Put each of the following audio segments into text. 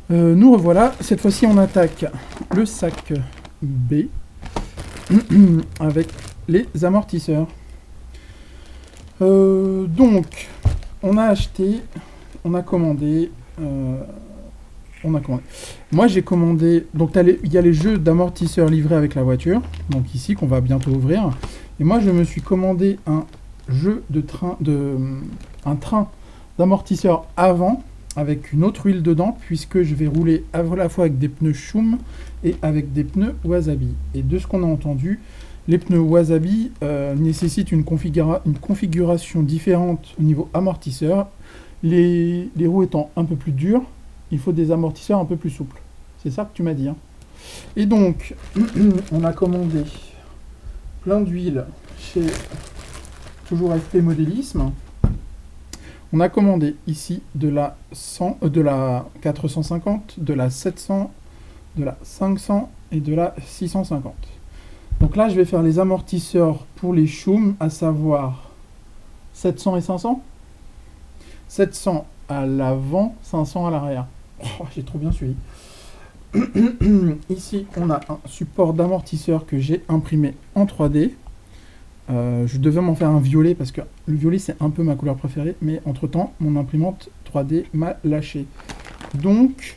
Nous revoilà. Cette fois-ci, on attaque le sac B avec les amortisseurs. Donc, on a acheté, on a commandé. Moi, j'ai commandé. Donc, il y a les jeux d'amortisseurs livrés avec la voiture. Donc, ici, qu'on va bientôt ouvrir. Et moi, je me suis commandé un jeu un train d'amortisseurs avant, avec une autre huile dedans, puisque je vais rouler à la fois avec des pneus Schum et avec des pneus Wasabi. Et de ce qu'on a entendu, les pneus Wasabi nécessitent une configuration différente au niveau amortisseur. Les roues étant un peu plus dures, il faut des amortisseurs un peu plus souples. C'est ça que tu m'as dit, hein. Et donc, on a commandé plein d'huile chez toujours FP Modélisme. On a commandé ici de la 450, de la 700, de la 500 et de la 650. Donc là, je vais faire les amortisseurs pour les Schum, à savoir 700 et 500. 700 à l'avant, 500 à l'arrière. Oh, j'ai trop bien suivi. Ici, on a un support d'amortisseur que j'ai imprimé en 3D. Je devais m'en faire un violet parce que le violet c'est un peu ma couleur préférée, mais entre temps mon imprimante 3D m'a lâché. Donc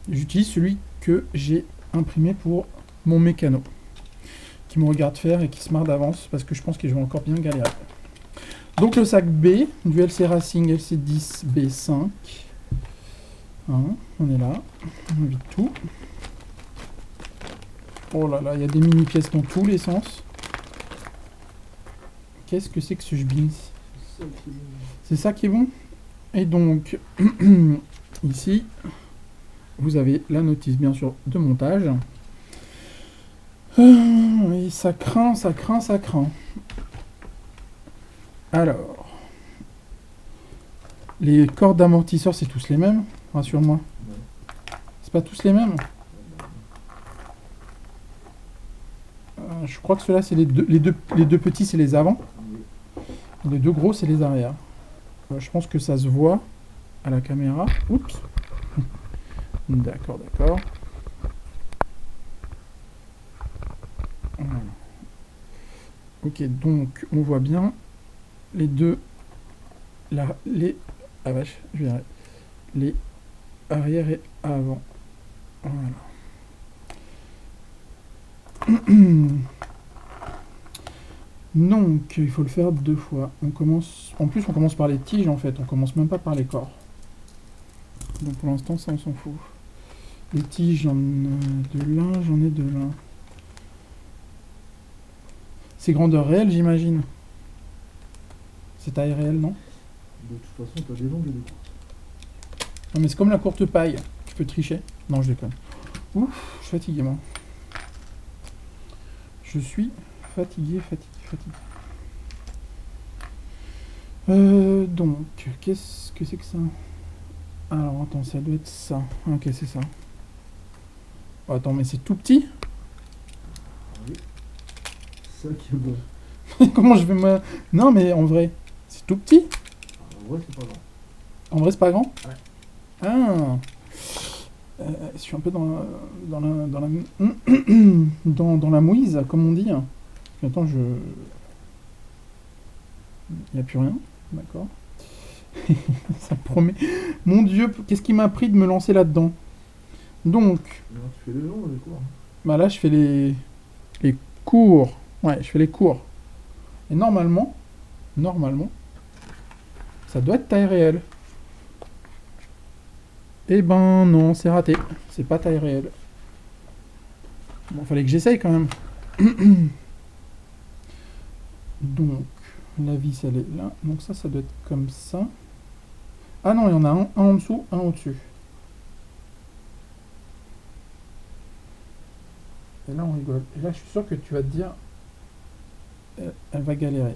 j'utilise celui que j'ai imprimé pour mon mécano, qui me regarde faire et qui se marre d'avance parce que je pense que je vais encore bien galérer. Donc le sac B du LC Racing LC10 B5. Hein, on est là, on vide tout. Oh là là, il y a des mini pièces dans tous les sens. Qu'est-ce que c'est que ce jbins? C'est ça qui est bon. Et donc, ici, vous avez la notice, bien sûr, de montage. Et ça craint, ça craint, ça craint. Alors, les cordes d'amortisseur, c'est tous les mêmes, rassure-moi. C'est pas tous les mêmes. Je crois que ceux-là, c'est les deux petits, c'est les avant. Les deux gros, c'est les arrières. Je pense que ça se voit à la caméra. Oups. D'accord, d'accord. Voilà. Ok, donc on voit bien les deux. Ah vache, je verrai. Les arrière et avant. Voilà. Donc, il faut le faire 2 fois. En plus, on commence par les tiges, en fait. On commence même pas par les corps. Donc, pour l'instant, ça, on s'en fout. Les tiges, j'en ai de l'un, j'en ai de l'un. C'est grandeur réelle, j'imagine. C'est taille réelle, non? De toute façon, t'as des longues et des courtes. Non, mais c'est comme la courte paille. Tu peux tricher. Non, je déconne. Ouf, je suis fatigué, moi. Je suis fatigué. Donc, qu'est-ce que c'est que ça? Alors, attends, ça doit être ça. Ok, c'est ça. Oh, attends, mais c'est tout petit? Oui. C'est ça qui est bon. Comment je vais me... Non, mais en vrai, c'est tout petit? En vrai, c'est pas grand. En vrai, c'est pas grand? Ouais. Ah, je suis un peu dans la mouise, comme on dit. Attends, il n'y a plus rien. D'accord. Ça promet. Mon Dieu, qu'est-ce qui m'a pris de me lancer là-dedans? Donc, Non, tu fais les longs ou les courts? bah là, je fais les cours. Ouais, je fais les cours. Et normalement, ça doit être taille réelle. Eh ben non, c'est raté. C'est pas taille réelle. Bon, fallait que j'essaye quand même. Donc, la vis, elle est là. Donc ça doit être comme ça. Ah non, il y en a un en dessous, un au-dessus. Et là, on rigole. Et là, je suis sûr que tu vas te dire... elle va galérer.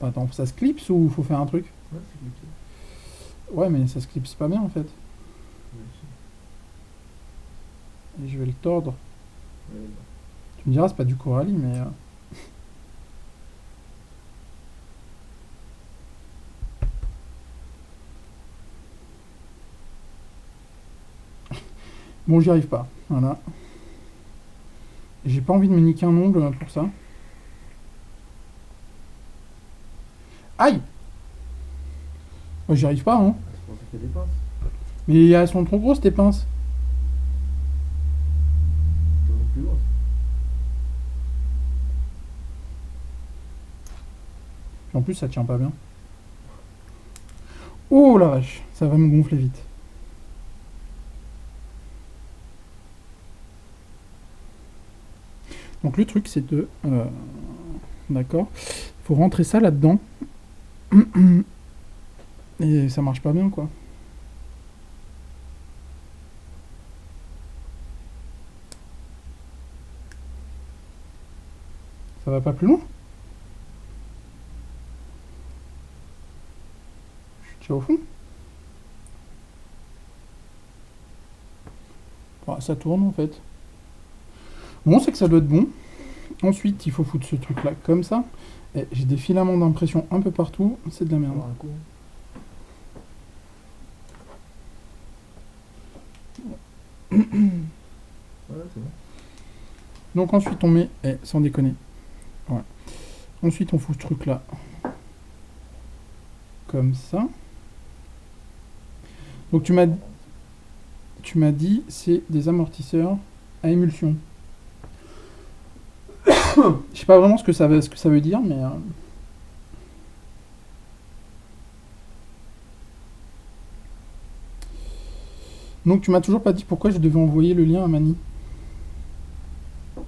Attends, ça se clipse ou faut faire un truc? Ouais, c'est cliqué. Ouais, mais ça se clipse pas bien en fait. Oui, Et je vais le tordre. ouais, Tu Tu me diras, c'est pas du Coralie, mais... Bon, j'y arrive pas. Voilà. J'ai pas envie de me niquer un ongle pour ça. Aïe! Ouais, j'y arrive pas, hein. Ah, c'est pour ça qu'il y a des pinces. Mais elles sont trop grosses, tes pinces. Tu veux plus grosses. En plus, ça tient pas bien. Oh la vache, ça va me gonfler vite. Donc le truc, c'est de... D'accord. Il faut rentrer ça là-dedans. Et ça marche pas bien, quoi. Ça va pas plus loin? Je suis déjà au fond. Ah, ça tourne, en fait. Bon, c'est que ça doit être bon. Ensuite, il faut foutre ce truc-là comme ça. Et j'ai des filaments d'impression un peu partout. C'est de la merde. Encore un coup. Voilà, c'est bon. Donc ensuite, on met... sans déconner. Ouais. Ensuite, on fout ce truc-là. Comme ça. Donc tu m'as dit, c'est des amortisseurs à émulsion. Je sais pas vraiment ce que ça veut dire, mais... Donc tu m'as toujours pas dit pourquoi je devais envoyer le lien à Mani. Pour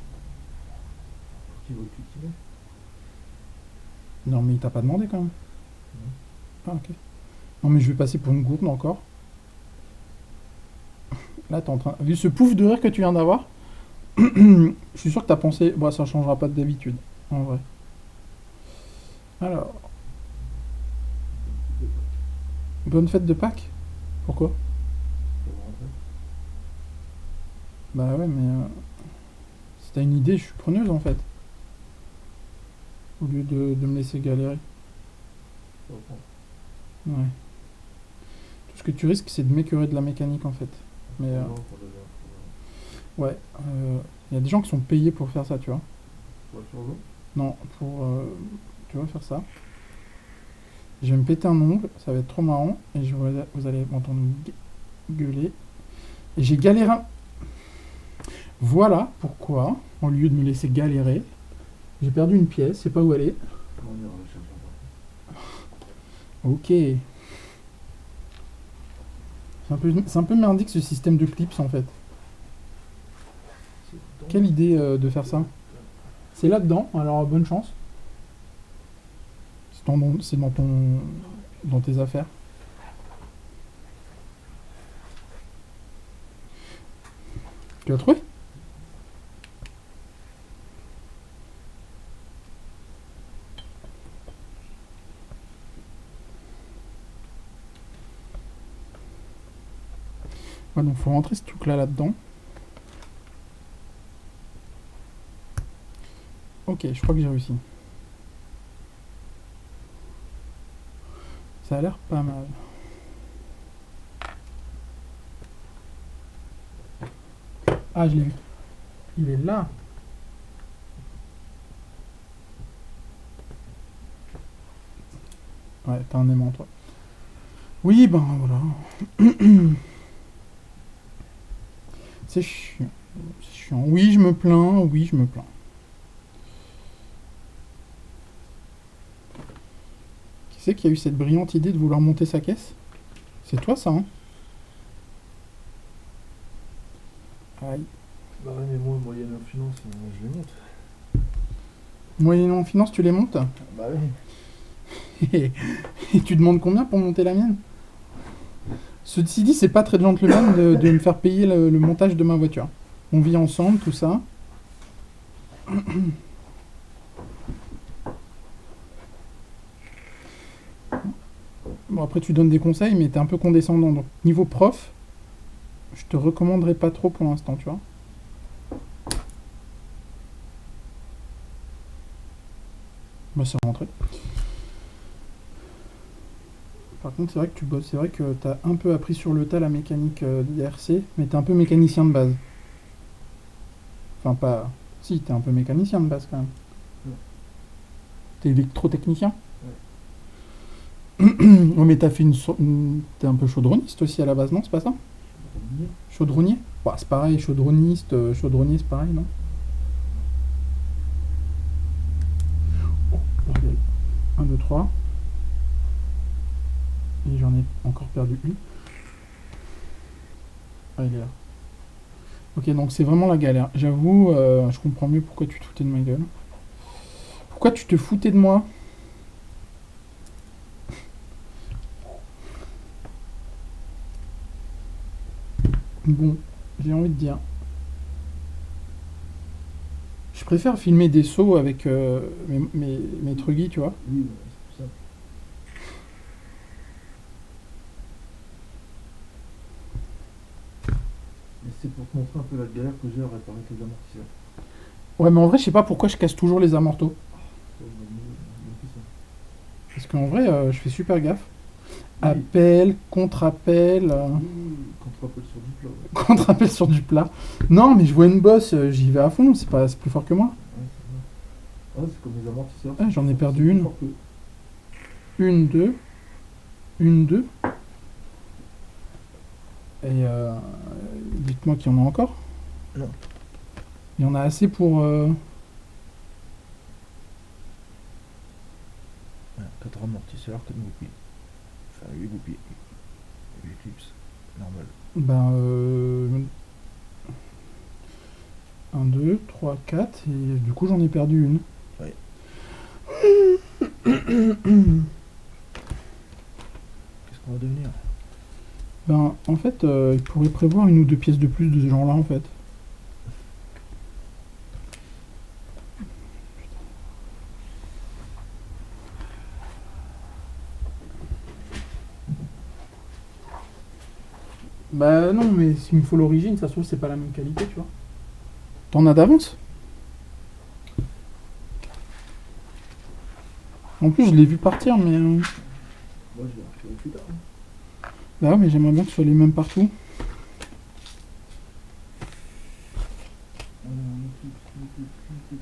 qu'il veut cultiver. Non mais il t'a pas demandé quand même. Ah ok. Non mais je vais passer pour une gourde encore. Là t'es en train... Vu ce pouf de rire que tu viens d'avoir, je suis sûr que t'as pensé... Bon ça changera pas d'habitude, en vrai. Alors... Bonne fête de Pâques. Pourquoi? Pour rentrer. Bah ouais mais... si t'as une idée, je suis preneuse en fait. Au lieu de me laisser galérer. Je reprends. Ouais. Tout ce que tu risques, c'est de m'écœurer de la mécanique en fait. Mais Non, pour le verre, ouais, y a des gens qui sont payés pour faire ça, tu vois. pour la survie. Non, pour tu vois faire ça. Je vais me péter un ongle, ça va être trop marrant et vous allez m'entendre gueuler. Et j'ai galéré. Voilà pourquoi, au lieu de me laisser galérer, j'ai perdu une pièce, je sais pas où elle est. On ira la chercher après. Ok. C'est un peu merdique ce système de clips en fait. C'est dedans. Quelle idée de faire ça? C'est là-dedans, alors bonne chance. C'est dans tes affaires. Tu l'as trouvé? Ouais, donc faut rentrer ce truc-là là-dedans. Ok, je crois que j'ai réussi. Ça a l'air pas mal. Ah, je l'ai vu. Il est là. Ouais, t'as un aimant, toi. Oui, ben voilà. C'est chiant. C'est chiant. Oui, je me plains. Oui, je me plains. Qui c'est qui a eu cette brillante idée de vouloir monter sa caisse? C'est toi, ça, hein? Aïe. Bah ouais, mais moi, moyenne en finance, je les monte. Moyennant en finance, tu les montes? Bah oui. Et tu demandes combien pour monter la mienne? Ceci dit, c'est pas très gentleman de me faire payer le montage de ma voiture. On vit ensemble, tout ça. Bon, après, tu donnes des conseils, mais t'es un peu condescendant. Donc, niveau prof, je te recommanderais pas trop pour l'instant, tu vois. Bah, c'est rentré. Par contre, c'est vrai que tu bosses, c'est vrai que t'as un peu appris sur le tas la mécanique d'IRC, mais t'es un peu mécanicien de base. Enfin, pas. Si, t'es un peu mécanicien de base quand même. Ouais. T'es électrotechnicien. Ouais. Ouais, mais t'as fait t'es un peu chaudroniste aussi à la base, non? C'est pas ça? Chaudronnier. Chaudronnier? Bah, c'est pareil, chaudroniste, chaudronnier, c'est pareil, non? Oh, bordel. 1, 2, 3. Et j'en ai encore perdu une. Ah, il est là. Ok, donc c'est vraiment la galère. J'avoue, je comprends mieux pourquoi tu te foutais de ma gueule. Pourquoi tu te foutais de moi? Bon, j'ai envie de dire. Je préfère filmer des sauts avec mes truggy, tu vois. Oui, c'est pour ça. Et c'est pour te montrer un peu la galère que j'ai à réparer tes amortisseurs. Ouais, mais en vrai, je sais pas pourquoi je casse toujours les amortos. Ça, on a mis ça. Parce qu'en vrai, je fais super gaffe. Oui. Appel, contre-appel, Oui, quand tu rappelles sur du plat. Ouais. contre-appel sur du plat. Non, mais je vois une bosse, j'y vais à fond, c'est plus fort que moi. Ouais, c'est vrai. Ah, c'est comme les amortisseurs. Ah, j'en ai perdu C'est plus une. fort qu'eux. Une, deux. Une, deux. Et dites-moi qu'il y en a encore. Non. Il y en a assez pour. Ouais, 4 amortisseurs, 4 goupilles. Enfin, 8 goupilles. 8 clips. Normal. Ben. 1, 2, 3, 4. Et du coup, j'en ai perdu une. Ouais. Qu'est-ce qu'on va devenir? Ben, en fait, il pourrait prévoir une ou deux pièces de plus de ce genre-là, en fait. Bah non, mais s'il me faut l'origine, ça se trouve, c'est pas la même qualité, tu vois. T'en as d'avance? En plus, je l'ai vu partir, mais. Moi, je vais récupérer plus tard. Hein. Bah ouais, mais j'aimerais bien que ce soit les mêmes partout.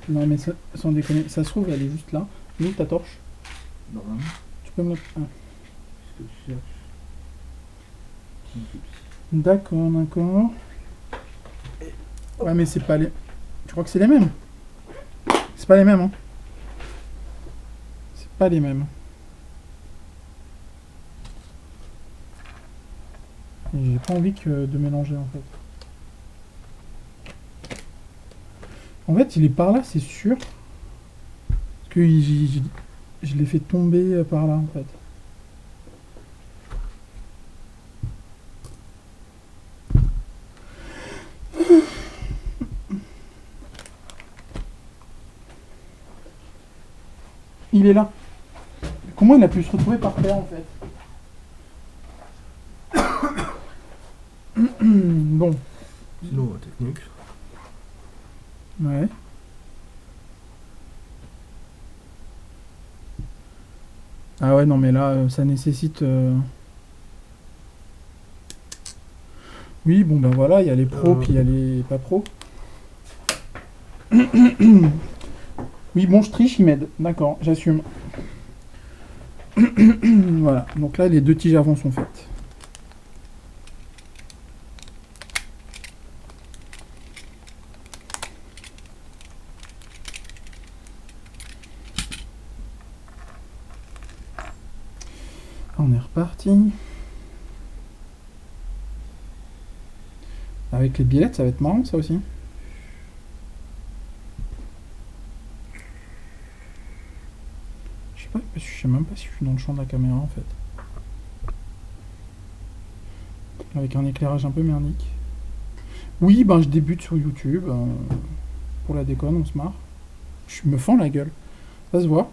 Non, mais sans déconner, ça se trouve, elle est juste là. Nous, ta torche. Normalement, Tu peux me la. Ah. ce que tu cherches. Une clips. D'accord, d'accord. Ouais, mais c'est pas les. Tu crois que c'est les mêmes? C'est pas les mêmes, hein. C'est pas les mêmes. Et j'ai pas envie de mélanger, en fait. En fait, il est par là, c'est sûr. Parce que je l'ai fait tomber par là, en fait. Il est là. Comment il a pu se retrouver par terre, en fait? Bon. Sinon, technique. Ouais. Ah ouais, non, mais là, ça nécessite... Oui, bon, ben voilà, il y a les pros, puis il y a les pas pros. Oui, bon, je triche, il m'aide. D'accord, j'assume. Voilà, donc là, les deux tiges avant sont faites. On est reparti. Avec les billettes, ça va être marrant, ça aussi. Je sais pas, je sais même pas si je suis dans le champ de la caméra, en fait. Avec un éclairage un peu merdique. Oui, ben je débute sur YouTube. Pour la déconne, on se marre. Je me fends la gueule. Ça se voit.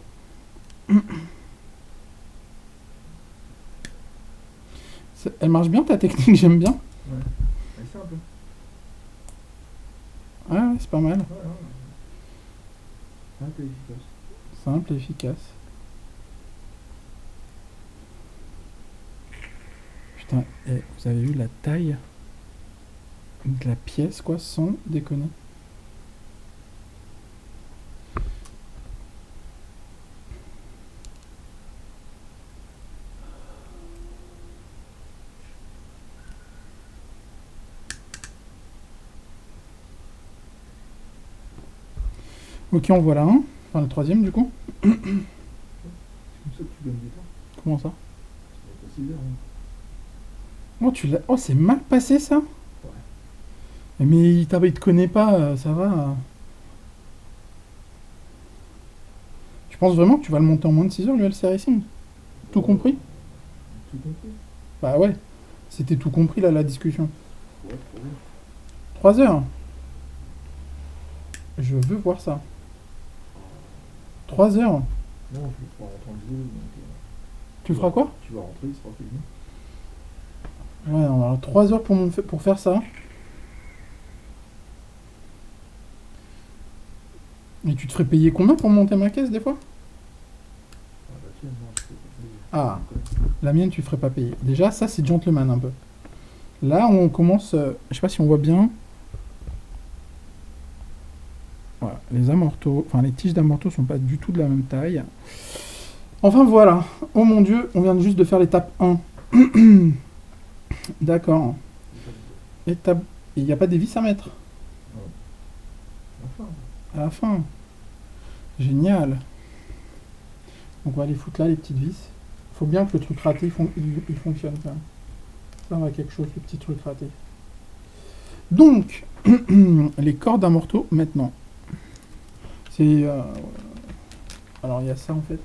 Elle marche bien ta technique, j'aime bien. Ouais. Elle est simple. Ah ouais, c'est pas mal. Ouais, ouais. Ah, t'es efficace. Simple et efficace. Putain, et vous avez vu la taille de la pièce, quoi, sans déconner. Ok, en voilà un. Enfin, le troisième, du coup. C'est comme ça que tu gagnes du temps. Comment ça? C'est pas 6 heures. Hein. Oh, tu l'as... Oh, c'est mal passé, ça? Ouais. Mais il te connaît pas, ça va. Tu penses vraiment que tu vas le monter en moins de 6 heures, le LC Racing? Tout compris? Tout compris. Bah ouais. C'était tout compris, là, la discussion. Ouais, 3 heures. Je veux voir ça. 3 heures. non, je vais pas rentrer en jeu. Donc, Tu feras quoi? tu vas rentrer, il sera fini. Ouais, non, alors 3 heures pour faire ça. Et tu te ferais payer combien pour monter ma caisse, des fois? Ah, bah tiens, non, je peux pas payer. Ah, la mienne, tu ferais pas payer. Déjà, ça, c'est gentleman, un peu. Là, on commence... je sais pas si on voit bien. Voilà, les amortos... Enfin, les tiges d'amortos sont pas du tout de la même taille. Enfin, voilà. Oh mon Dieu, on vient juste de faire l'étape 1. D'accord. Étape... Il n'y a pas des vis à mettre Enfin, à la fin. Génial. Donc on va les foutre là, les petites vis. Faut bien que le truc raté il fonctionne quand même. Ça va quelque chose, le petit truc raté. Donc, les cordes à morteau maintenant. C'est... alors il y a ça en fait.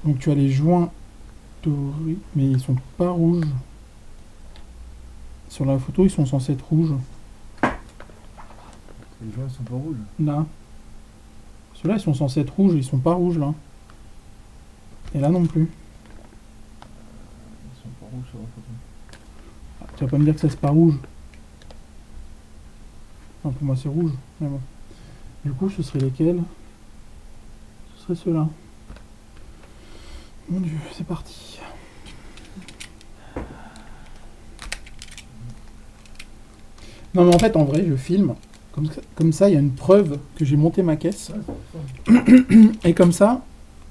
Donc tu as les joints dorés, mais ils sont pas rouges. Sur la photo, ils sont censés être rouges. les joints sont pas rouges. Là. Ceux-là, ils sont censés être rouges, ils sont pas rouges là. Et là non plus. Ils sont pas rouges sur la photo. Ah, tu vas pas me dire que ça c'est pas rouge. Non, pour moi c'est rouge, mais bon. Du coup, ce serait lesquels? Ce serait ceux-là. Mon Dieu, c'est parti. Non mais en fait, en vrai, je filme. Comme ça, il y a une preuve que j'ai monté ma caisse. Ouais, c'est ça. Et comme ça,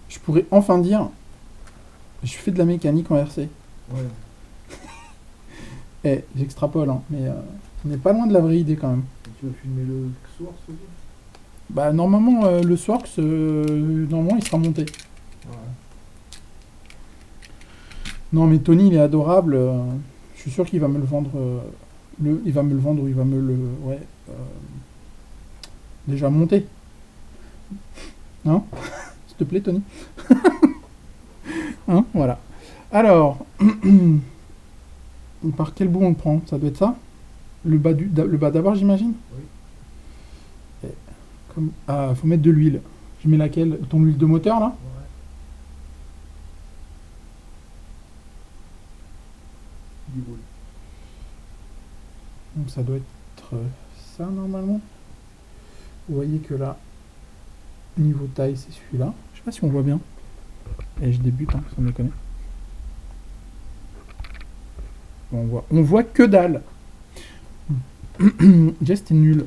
je pourrais enfin dire, je fais de la mécanique en RC. Ouais. Eh, j'extrapole, hein, mais on n'est pas loin de la vraie idée quand même. Et tu vas filmer le soir, ce aussi. Bah normalement, le Sworx, normalement, il sera monté. Ouais. Non mais Tony, il est adorable. Je suis sûr qu'il va me le vendre. Il va me le vendre ou il va me le... Ouais. Déjà monté. Hein? S'il te plaît, Tony. Hein? Voilà. Alors, par quel bout on le prend? Ça doit être ça? Le bas d'abord, j'imagine? Oui. Ah, faut mettre de l'huile. Je mets laquelle? Ton huile de moteur, là? Ouais. Du boule. Donc ça doit être ça, normalement. Vous voyez que là, niveau taille, c'est celui-là. Je sais pas si on voit bien. Et je débute, hein, sans déconner. Bon, on voit que dalle. Déjà, c'était nul.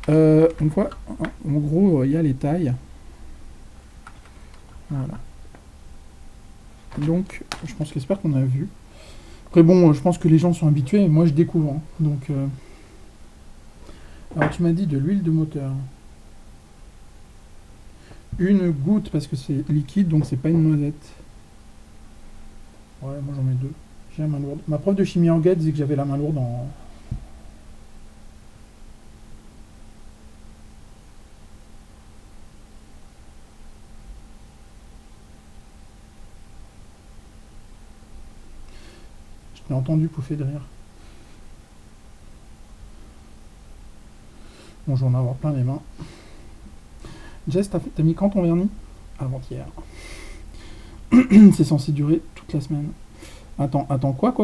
On voit, en gros, il y a les tailles. Voilà. Donc, je pense qu'espère qu'on a vu. Après, bon, je pense que les gens sont habitués. Moi, je découvre. Hein. Donc, alors, tu m'as dit de l'huile de moteur. Une goutte, parce que c'est liquide, donc c'est pas une noisette. Ouais, moi, j'en mets 2. J'ai la main lourde. Ma prof de chimie en guette disait que j'avais la main lourde en... Je t'ai entendu pouffer de rire. Bon, je vais en avoir plein les mains. Jess, t'as mis quand ton vernis? Avant-hier. C'est censé durer toute la semaine. Attends, quoi?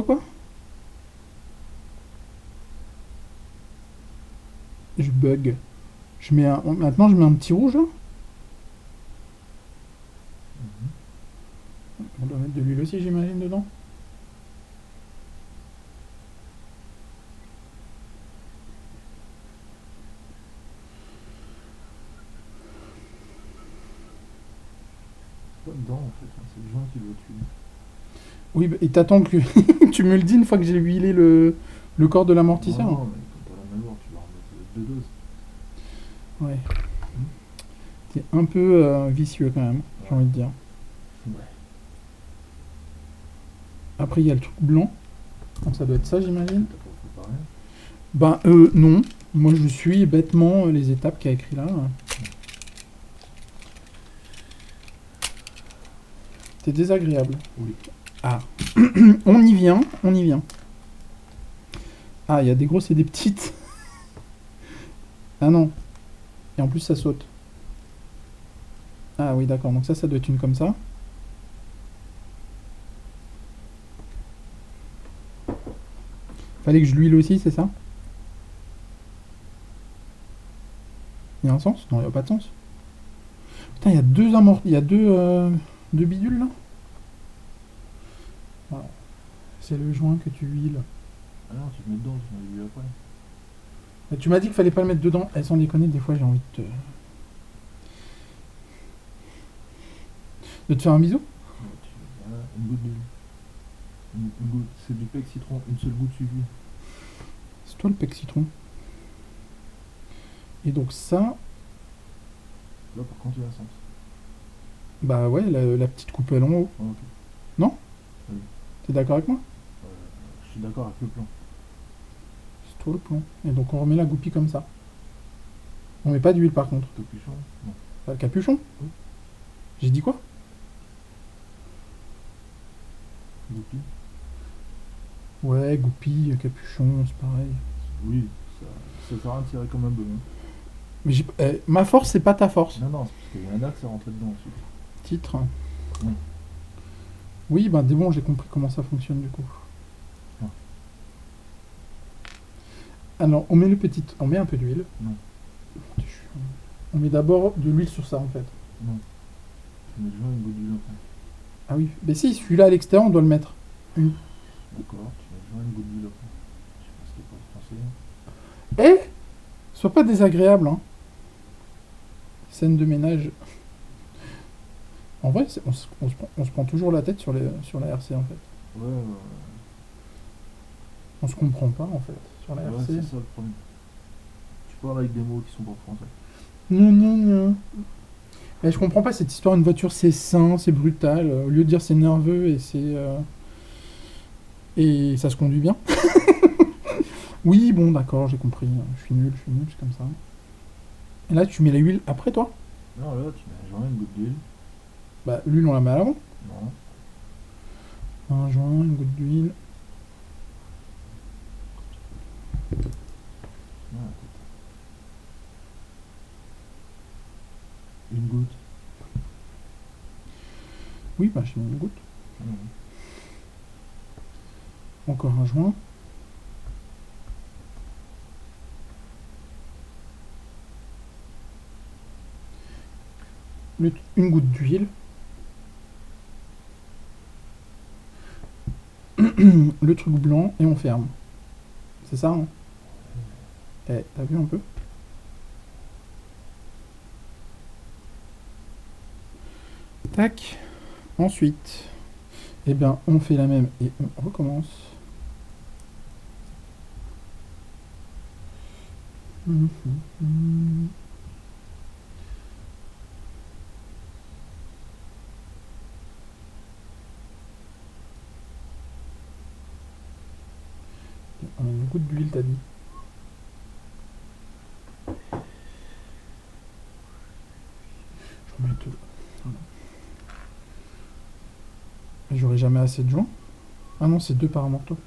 Je bug. Maintenant, je mets un petit rouge, là. On doit mettre de l'huile aussi, j'imagine, dedans. Pas dedans en fait, hein, c'est le joint qui doit tuer. Oui, et t'attends que tu me le dis une fois que j'ai huilé le corps de l'amortisseur. Non, mais quand t'as la mémoire, tu vas remettre deux doses. Ouais. Hmm. T'es un peu vicieux quand même, j'ai envie de dire. Ouais. Après, il y a le truc blanc. Donc ça doit être ça, j'imagine. T'as pas préparé. Ben, non. Moi, je suis bêtement les étapes qu'il y a écrit là. C'est désagréable. Oui. Ah. On y vient, on y vient. Ah, il y a des grosses et des petites. Ah non. Et en plus, ça saute. Ah oui, d'accord. Donc ça doit être une comme ça. Fallait que je l'huile aussi, c'est ça? Il y a un sens? Non, il n'y a pas de sens. Putain, il y a il y a deux bidules là. Voilà. C'est le joint que tu huiles. Ah non, tu le mets dedans, tu m'as vu après. Et tu m'as dit qu'il fallait pas le mettre dedans. Elles sans déconner, des fois j'ai envie de te faire un bisou. Voilà, une goutte d'huile. Une goutte, c'est du pec citron, une seule goutte suffit. C'est toi le pec citron. Et donc ça, Là par contre il y a un sens. bah ouais, la petite coupelle en haut. Ah, ok. Non? Oui. T'es d'accord avec moi? Je suis d'accord avec le plan. C'est toi le plan. Et donc on remet la goupille comme ça. On met pas d'huile par contre. Capuchon. Non. Pas le capuchon? Oui. J'ai dit quoi? Goupille. Ouais, goupille, capuchon, c'est pareil. Oui, ça sert à rien de tirer comme un bœuf. Hein. Mais ma force, c'est pas ta force. Non, non, c'est parce qu'il y a un axe à rentrer dedans ensuite. Titre. Oui. Oui, ben c'est bon, j'ai compris comment ça fonctionne du coup. Ah. Alors, on met un peu d'huile. Non. On met d'abord de l'huile sur ça en fait. Non. Tu mets le joint et une goutte d'huile après. Ah oui, mais si, celui-là à l'extérieur, on doit le mettre. D'accord, tu mets le joint et une goutte d'huile après. Je sais pas ce qu'il faut penser. Eh, sois pas désagréable, hein. Scène de ménage. En vrai, on se prend toujours la tête sur la RC en fait. Ouais, On se comprend pas en fait sur la ouais, RC. c'est ça le problème. Tu parles avec des mots qui sont pas français. Non, non, non. Mais je comprends pas cette histoire. Une voiture, c'est sain, c'est brutal. Au lieu de dire c'est nerveux et ça se conduit bien. Oui, bon, d'accord, j'ai compris. Je suis nul, c'est comme ça. Et là, tu mets l'huile après, toi? Non, là, tu mets un joint, une goutte d'huile. Bah, l'huile, on la met à l'avant. Non. Un joint, une goutte d'huile. Non, écoute. Une goutte. Oui, bah, j'ai mis une goutte. Non. Encore un joint. Une goutte d'huile. Le truc blanc et on ferme. C'est ça, hein? Eh, t'as vu un peu? Tac. Ensuite, eh bien, on fait la même et on recommence. On met une goutte d'huile, t'as dit. Je remets tout. J'aurai jamais assez de joints. Ah non, c'est deux par morceau.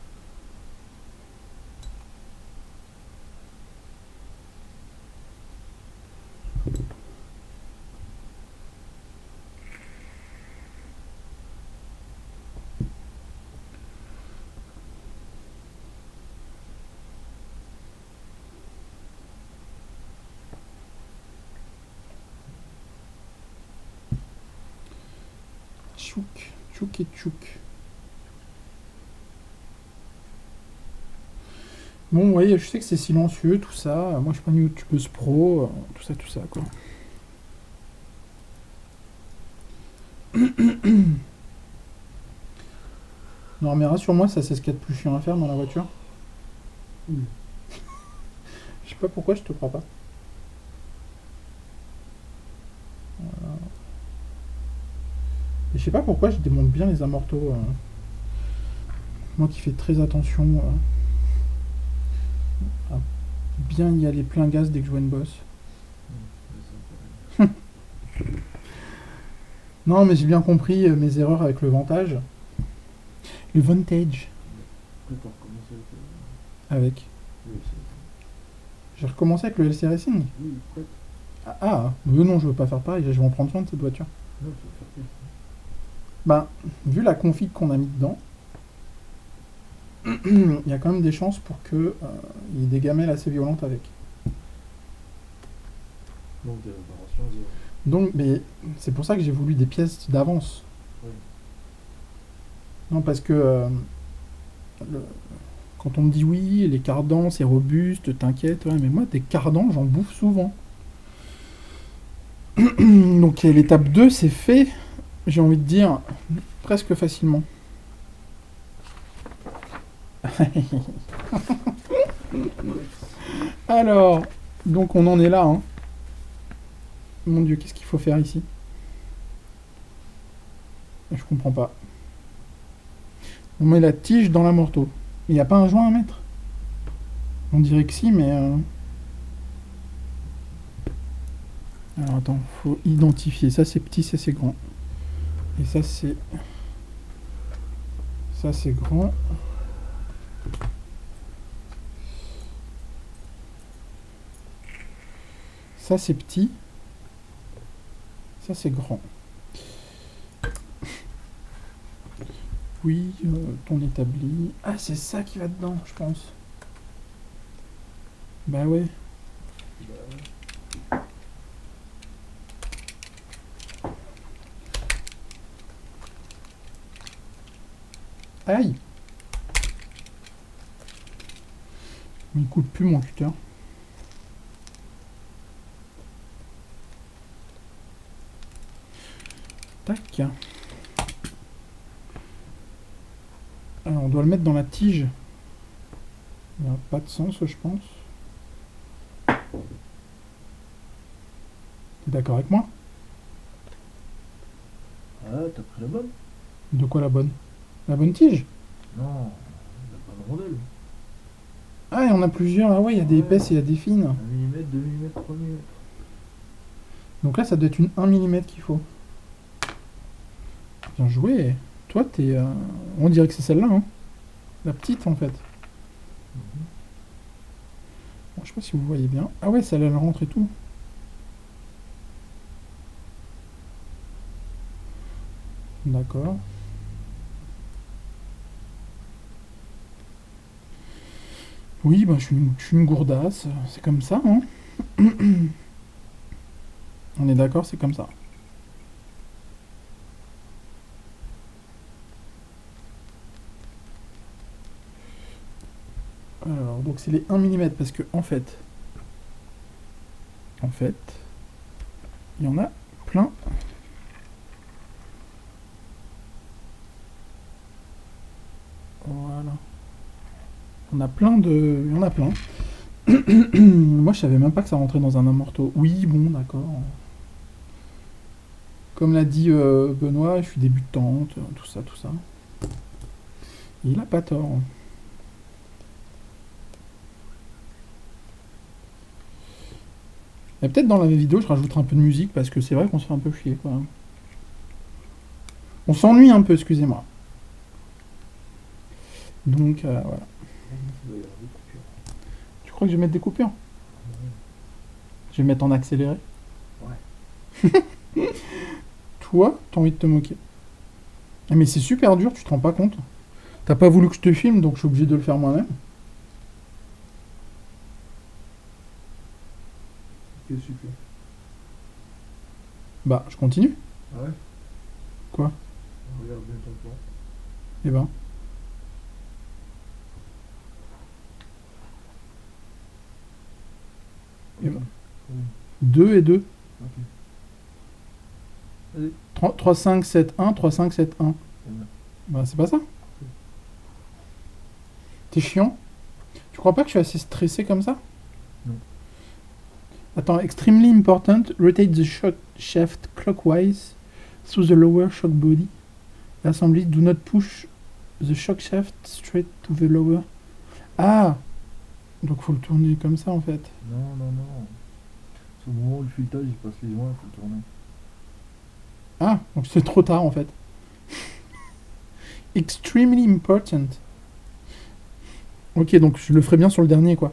tchouk. Tchouk et tchouk. Bon, oui, je sais que c'est silencieux, tout ça. Moi, je suis pas une youtubeuse pro, tout ça, quoi. Non, mais rassure-moi, ça, c'est ce qu'il y a de plus chiant à faire dans la voiture. Oui. Je sais pas pourquoi je te crois pas. Et je sais pas pourquoi je démonte bien les amortos. Moi qui fais très attention à bien y aller plein gaz dès que je vois une bosse. Non, mais j'ai bien compris mes erreurs avec le vantage. Le vantage. Après, t'as recommencé Avec. oui, J'ai recommencé avec le LC Racing. oui, prêt. Non, je veux pas faire pareil, je vais en prendre soin de cette voiture. Non, tu vas faire pire. Ben, vu la config qu'on a mis dedans, il y a quand même des chances pour que il y ait des gamelles assez violentes avec. Donc des réparations, zéro. Donc, mais c'est pour ça que j'ai voulu des pièces d'avance. Oui. Non, parce que le- quand on me dit oui, les cardans c'est robuste, t'inquiète, ouais, mais moi des cardans j'en bouffe souvent. Donc l'étape 2 c'est fait, j'ai envie de dire, presque facilement. Alors, donc on en est là, hein. Mon Dieu, qu'est-ce qu'il faut faire ici? Je comprends pas. On met la tige dans l'amorto. Il n'y a pas un joint à mettre? On dirait que si, mais... Alors attends, faut identifier. Ça c'est petit, ça c'est grand. Et ça c'est... Ça c'est grand. Ça c'est petit. Ça c'est grand. Oui, ton établi. Ah, c'est ça qui va dedans, je pense. Bah ouais. Aïe! Il coupe plus mon cutter. Tac. Alors, on doit le mettre dans la tige. Il n'y a pas de sens, je pense. T'es d'accord avec moi? Ah, t'as pris la bonne? De quoi la bonne? La bonne tige? Non, la bonne rondelle. Ah, il y en a plusieurs. Ah ouais, il y a des Ouais. épaisses et il y a des fines. 1 mm, 2 mm, 3 mm. Donc là, ça doit être une 1 mm qu'il faut. Bien joué. Toi, t'es... On dirait que c'est celle-là, hein. La petite, en fait. Bon, je sais pas si vous voyez bien. Ah ouais, celle-là, elle rentre et tout. D'accord. Oui, bah, je suis une gourdasse. C'est comme ça, hein. On est d'accord, c'est comme ça. Alors, donc c'est les 1 mm parce que, en fait, il y en a plein. Voilà. On a plein de... Il y en a plein. Moi, je savais même pas que ça rentrait dans un amorto. Oui, bon, d'accord. Comme l'a dit Benoît, je suis débutante, tout ça, tout ça. Et il a pas tort. Et peut-être dans la vidéo, je rajouterai un peu de musique parce que c'est vrai qu'on se fait un peu chier, quoi. On s'ennuie un peu, excusez-moi. Donc, voilà. Il doit y avoir des coupures. Tu crois que je vais mettre des coupures? Je vais mettre en accéléré. Ouais. Toi, t'as envie de te moquer. Ah, mais c'est super dur, tu te rends pas compte. T'as pas voulu que je te filme, donc je suis obligé de le faire moi-même. Qu'est-ce que tu fais? Bah, je continue. Ah ouais? Quoi? Regarde bien ton plan. Eh ben. Et Attends. Oui. 2 et 2. Ok. Vas-y. 3, 5, 7, 1, 3, 5, 7, 1. Eh ben, Bah, c'est pas ça. T'es chiant. Tu crois pas que je suis assez stressé comme ça? Non. Attends, extremely important, rotate the shock shaft clockwise through the lower shock body. Assembly, do not push the shock shaft straight to the lower. Ah! Donc faut le tourner comme ça en fait. non, non, non. C'est au moment où le filetage il passe les joints, il faut le tourner. Ah! Donc c'est trop tard en fait. Extremely important. Ok, donc je le ferai bien sur le dernier quoi.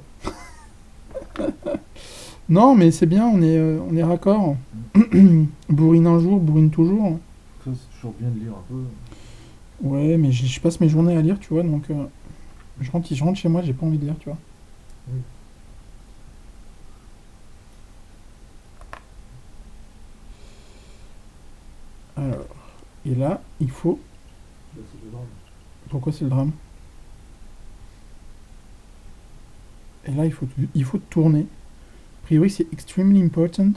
Non, mais c'est bien, on est raccord. Bourrine un jour, bourrine toujours. Ça, c'est toujours bien de lire un peu. Ouais, mais je passe mes journées à lire, tu vois, donc je rentre chez moi, j'ai pas envie de lire, tu vois. Oui. Alors, et là, il faut... Là, c'est le drame. Pourquoi c'est le drame? Et là, il faut tourner. A priori, c'est extremely important.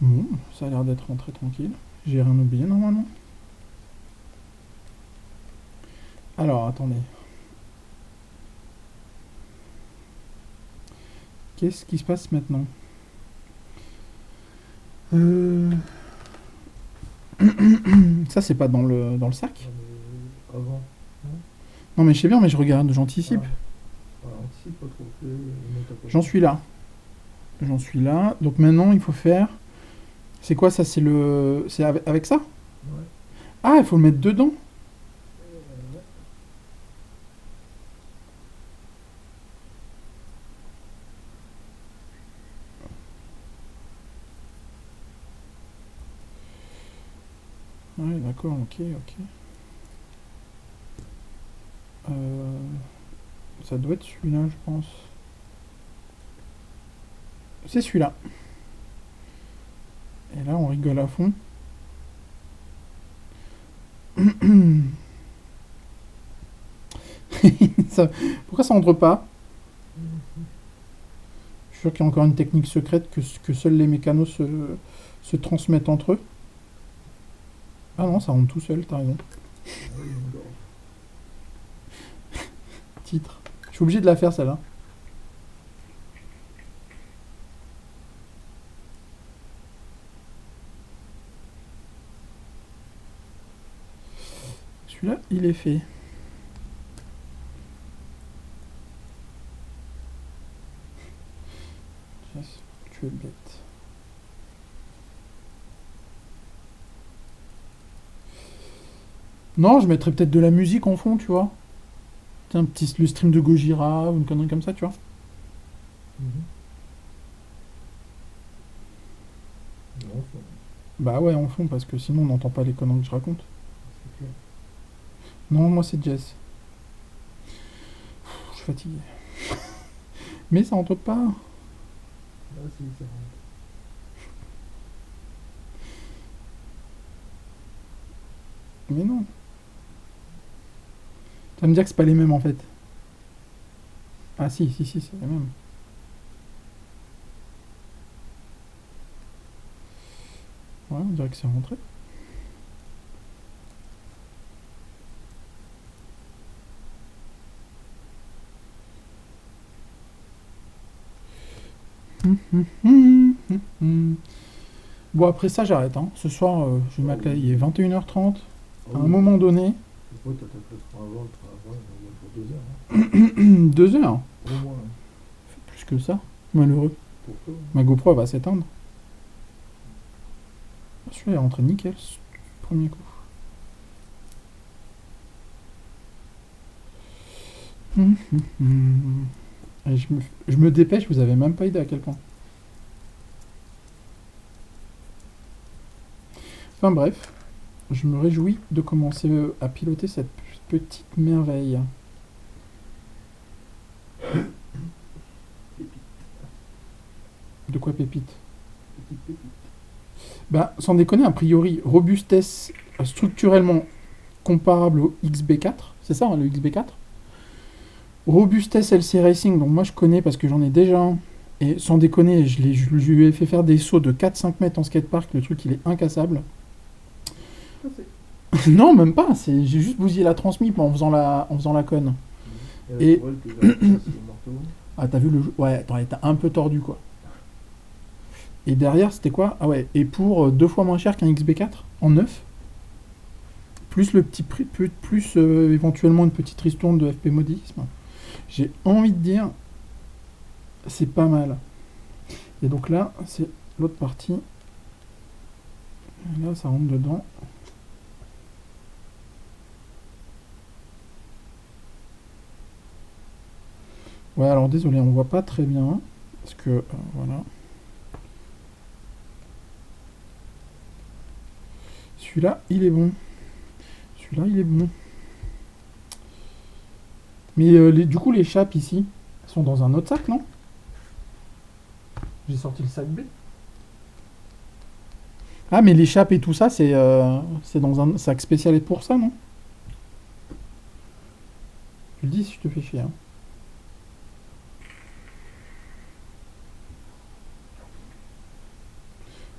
Bon, ça a l'air d'être rentré tranquille. J'ai rien oublié normalement. Alors, attendez. Qu'est-ce qui se passe maintenant? Ça, c'est pas dans le sac? Ah, mais avant. Non, mais je sais bien, mais je regarde, j'anticipe. Voilà, anticipe pas trop. Fais une étape à J'en fois. suis là. J'en suis là. Donc maintenant, il faut faire... C'est quoi ça? C'est le... C'est avec ça? Ouais. Ah, il faut le mettre dedans. Ouais, d'accord, ok, ok. Ça doit être celui-là, je pense. C'est celui-là. Et là, on rigole à fond. Ça- Pourquoi ça entre pas? Je suis sûr qu'il y a encore une technique secrète que seuls les mécanos se transmettent entre eux. Ah non, ça rentre tout seul, t'as raison. Ah oui, d'accord. Titre. Je suis obligé de la faire celle-là. Celui-là, il est fait. Yes, tu es bête. Non, je mettrais peut-être de la musique en fond, tu vois. Un petit le stream de Gojira ou une connerie comme ça, tu vois. Mhm. Non, Bah ouais, en fond, parce que sinon on n'entend pas les conneries que je raconte. c'est clair. Non, moi c'est Jess. Je suis fatigué. Mais ça rentre pas. Ah si, ça rentre. Mais non. Tu vas me dire que c'est pas les mêmes en fait. Ah si, si, si, c'est les mêmes. Ouais, on dirait que c'est rentré. Bon, après ça, j'arrête. Hein. Ce soir, je vais m'atteler. Il est 21h30. Ah À un oui, moment donné, pourquoi t'attaques le train avant, le train avant, on va pour 2 heures, hein. 2 heures. Au moins. Plus que ça. Malheureux. Pourquoi? Ma GoPro elle va s'éteindre. Celui-là est rentré nickel. Premier coup. Et je me dépêche, vous avez même pas idée à quel point. Enfin bref, je me réjouis de commencer à piloter cette petite merveille. De quoi pépite? Petite pépite. Bah, sans déconner, a priori, robustesse structurellement comparable au XB4. C'est ça, hein, le XB4. Robustesse LC Racing, donc moi je connais parce que j'en ai déjà un. Et sans déconner, je lui ai fait faire des sauts de 4-5 mètres en skatepark. Le truc, il est incassable. Non, même pas. J'ai juste bousillé la transmis en faisant la conne. Et- Ah, t'as vu le jeu? Ouais, attends, il était un peu tordu, quoi. Et derrière, c'était quoi? Ah ouais, et pour 2 fois moins cher qu'un XB4 en neuf, plus le petit prix, plus éventuellement une petite ristourne de FP modisme, j'ai envie de dire, c'est pas mal. Et donc là, c'est l'autre partie. Et là, ça rentre dedans. Ouais, alors désolé, on voit pas très bien. Parce que, voilà. Celui-là, il est bon. Celui-là, il est bon. Mais du coup, les chapes ici, elles sont dans un autre sac, non? J'ai sorti le sac B. Ah, mais les chapes et tout ça, c'est dans un sac spécial pour ça, non? Tu le dis si je te fais chier. Hein.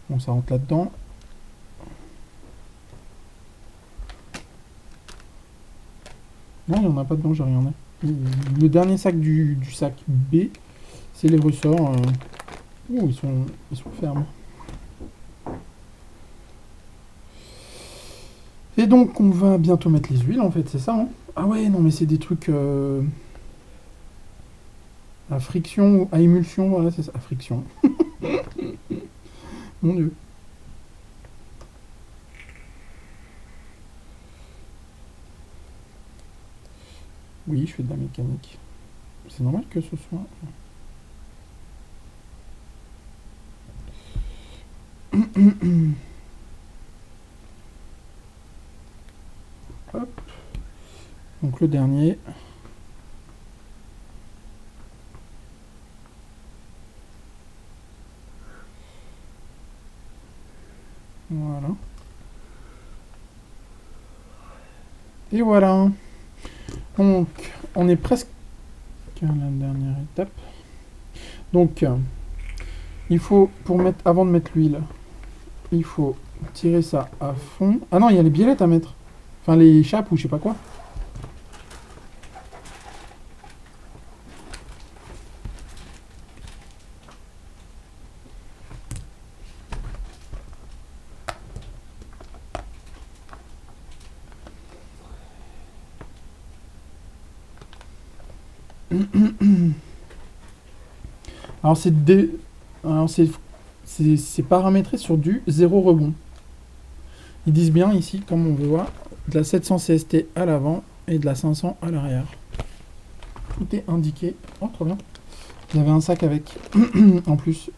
Bon, ça rentre là-dedans. Non, il n'y en a pas dedans, j'ai rien. Le dernier sac du sac B, c'est les ressorts. Oh, ils sont fermes. Et donc, on va bientôt mettre les huiles, en fait, c'est ça, hein? Ah ouais, non, mais c'est des trucs à friction, ou à émulsion, voilà, c'est ça, à friction. Mon Dieu. Oui, je fais de la mécanique. C'est normal que ce soit... Hop. Donc le dernier. Voilà. Et voilà. Donc, on est presque à la dernière étape. Donc, il faut, avant de mettre l'huile, il faut tirer ça à fond. Ah non, il y a les biellettes à mettre. Enfin, les chapes ou je sais pas quoi. Alors, c'est paramétré sur du 0 rebond. Ils disent bien ici, comme on veut voir, de la 700 CST à l'avant et de la 500 à l'arrière. Tout est indiqué. Oh, trop bien. Il y avait un sac avec, en plus.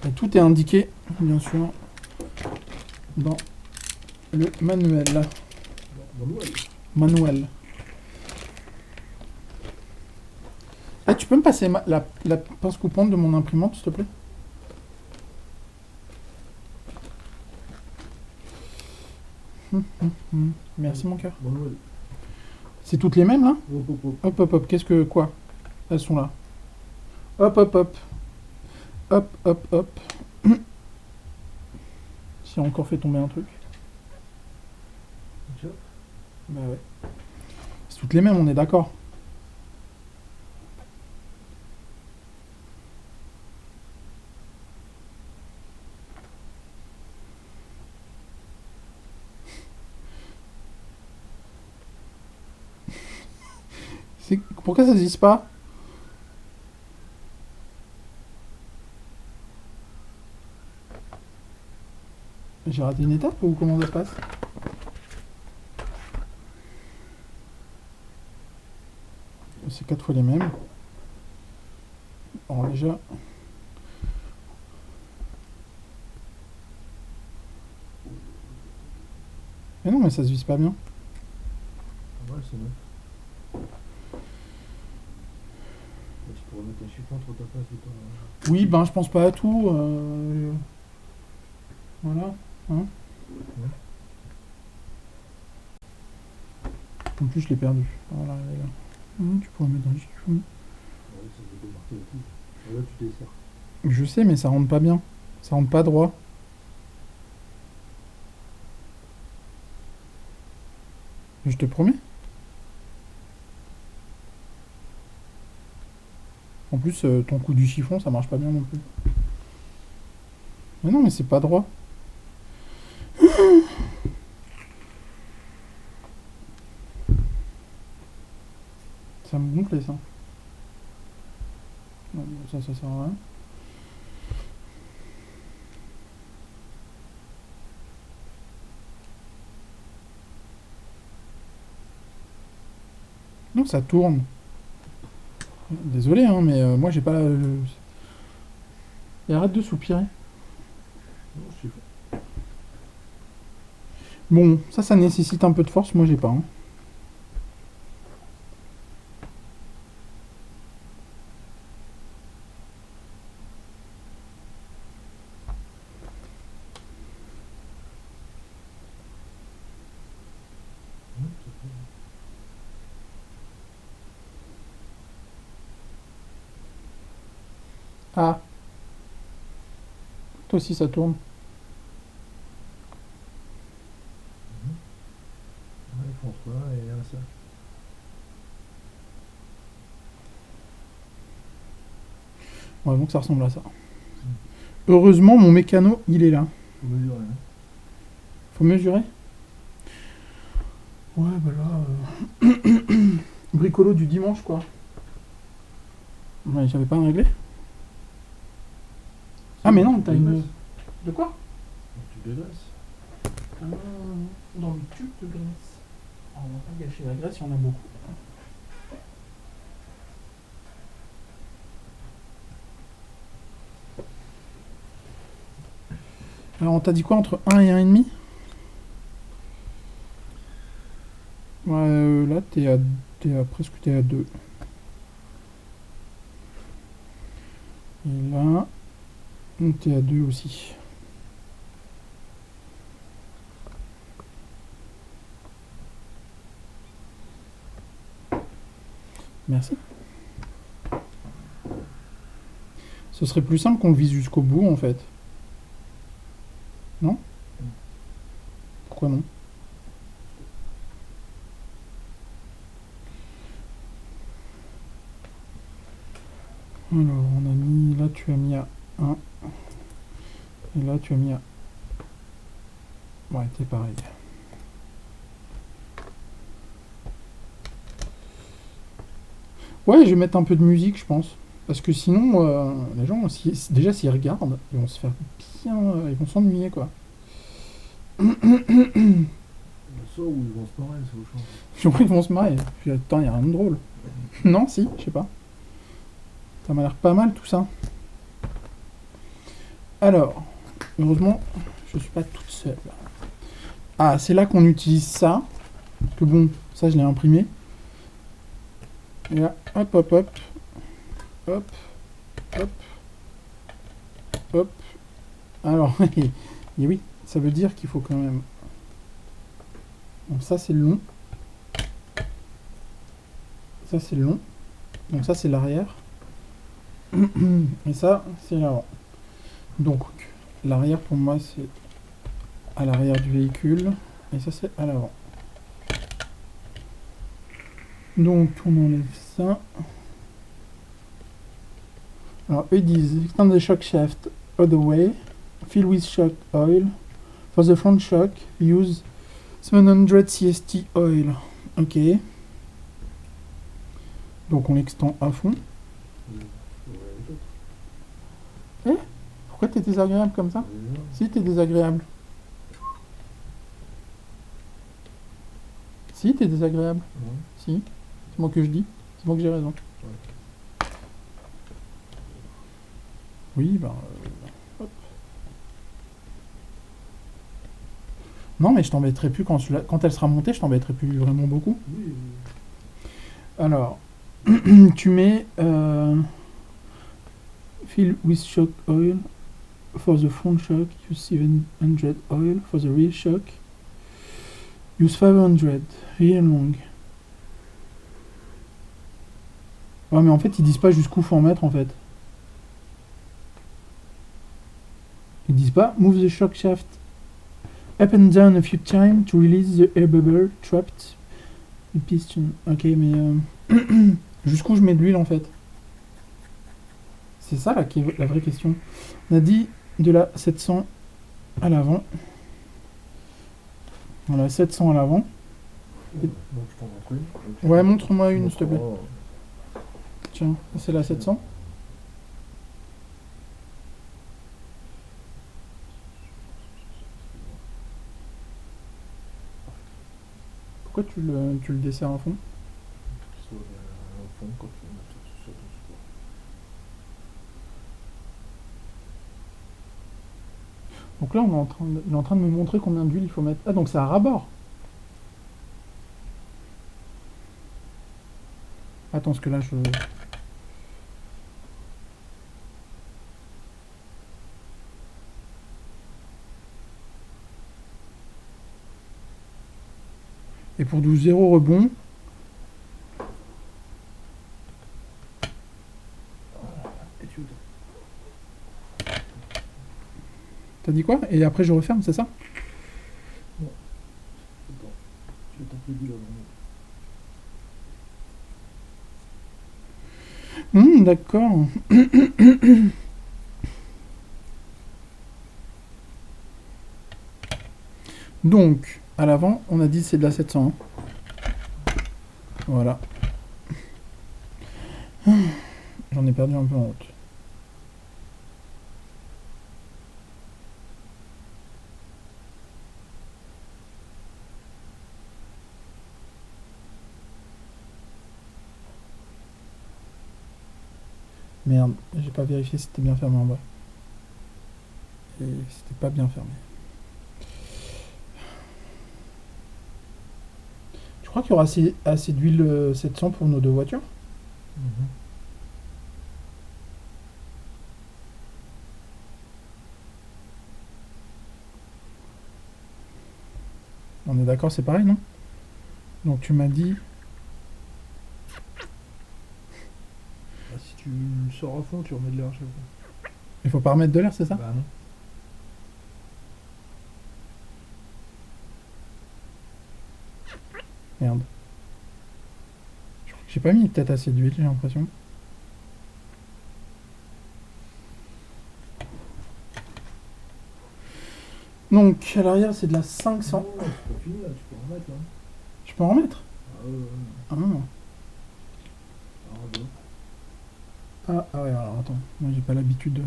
Et tout est indiqué, bien sûr, dans le manuel. Manuel. Ah, tu peux me passer la pince coupante de mon imprimante, s'il te plaît? Merci, mon cœur. C'est toutes les mêmes, là? Hop, hop, hop. Qu'est-ce que... Quoi? Elles sont là. Hop, hop, hop. Hop, hop, hop. J'ai encore fait tomber un truc. Bah ouais. C'est toutes les mêmes, on est d'accord. Pourquoi ça se dit pas? J'ai raté une étape ou comment ça se passe? C'est 4 fois les mêmes. Alors déjà... Mais non, mais ça se vise pas bien. Ouais, c'est bon. Tu pourrais mettre un chiffon entre ta place et toi. Oui, ben je pense pas à tout. Voilà. Hein? En plus, je l'ai perdu. Voilà, elle est là. Tu pourrais mettre dans le chiffon. Ouais, ça peut démarquer le coup. Ah, là, tu desserres. Je sais, mais ça rentre pas bien. Ça rentre pas droit. Je te promets. En plus, ton coup du chiffon, ça marche pas bien non plus. Mais non, mais c'est pas droit. Ça me gonflait, ça. Non, ça sert à rien. Non, ça tourne. Désolé, hein, mais moi j'ai pas. Et arrête de soupirer. Non, je suis fou. Bon, ça nécessite un peu de force, moi j'ai pas. Hein. C'est bon. Ah. Toi aussi ça tourne. Ouais, François, et là, ça. Ouais, donc ça ressemble à ça. Heureusement, mon mécano, il est là. Faut mesurer, hein. Faut mesurer. Ouais, bah là. Bricolo du dimanche, quoi. Ouais, j'avais pas un réglé. Ah, mais non, t'as une. De quoi? Tu dégraisses. Dans le tube de graisse. Ah, on va pas gâcher la graisse, il y en a beaucoup. Alors, on t'a dit quoi entre 1 et 1,5? Ouais, là, presque t'es à 2. Et là, t'es à 2 aussi. Merci. Ce serait plus simple qu'on le vise jusqu'au bout, en fait. Non? Pourquoi non? Alors, on a mis... Là, tu as mis à 1. Et là, tu as mis à... Ouais, c'est pareil. Ouais, je vais mettre un peu de musique, je pense. Parce que sinon, les gens, déjà, s'ils regardent, ils vont se faire bien... ils vont s'ennuyer, quoi. Ça, ou ils vont se marrer, c'est au champ. Ils vont se marrer. Puis, attends, il n'y a rien de drôle. Non, si, je sais pas. Ça m'a l'air pas mal, tout ça. Alors, heureusement, je suis pas toute seule. Ah, c'est là qu'on utilise ça. Que bon, ça, je l'ai imprimé. Et là, hop, hop, hop. Hop, hop, hop. Alors, et oui, ça veut dire qu'il faut quand même... Donc ça, c'est le long. Ça, c'est le long. Donc ça, c'est l'arrière. Et ça, c'est l'avant. Donc, l'arrière, pour moi, c'est à l'arrière du véhicule. Et ça, c'est à l'avant. Donc, on enlève ça. Alors, eux, ils disent extend the shock shaft all the way, fill with shock oil. For the front shock, use 700 CST oil. Ok. Donc, on l'extend à fond. Pourquoi t'es désagréable comme ça? Si, t'es désagréable. Si, t'es désagréable. Si. C'est moi que je dis. C'est moi que j'ai raison. Oui, bah... hop. Non, mais je t'embêterai plus quand elle sera montée, je t'embêterai plus vraiment beaucoup. Oui. Alors, tu mets... fill with shock oil. For the front shock, use 700 oil. For the rear shock, use 500. Rear long. Ouais, mais en fait, ils disent pas jusqu'où faut en mettre, en fait. Ils disent pas move the shock shaft up and down a few times to release the air bubble trapped in piston. Ok, mais jusqu'où je mets de l'huile, en fait? C'est ça là qui est la vraie question. On a dit de la 700 à l'avant. Voilà, 700 à l'avant. Donc je t'en montre une. Ouais, montre-moi une, s'il te plaît. Oh. Tiens, c'est la 700. Pourquoi tu le desserres à fond? Qu'il soit au fond quand tu montes sur ton support. Donc là, il est en train de me montrer combien d'huile il faut mettre. Ah, donc c'est à ras-bord. Attends, parce que là, je... Et pour 0 rebond... Étude. T'as dit quoi? Et après, je referme, c'est ça? Attends, je vais taper du là. D'accord. Donc, à l'avant, on a dit c'est de la 700. Hein. Voilà. J'en ai perdu un peu en route. Merde, j'ai pas vérifié si c'était bien fermé en bas. Et c'était pas bien fermé. Tu crois qu'il y aura assez d'huile 700 pour nos deux voitures? On est d'accord, c'est pareil, non? Donc tu m'as dit... Bah, si tu le sors à fond, tu remets de l'air à chaque fois. Il faut pas remettre de l'air, c'est ça? Bah non. Merde. J'ai pas mis peut-être assez d'huile, j'ai l'impression. Donc, à l'arrière, c'est de la 500. Non, c'est pas fini là, tu peux en mettre là. Je peux en remettre? Ah ouais, ouais. Ah. Ah ouais, alors attends. Moi, j'ai pas l'habitude de...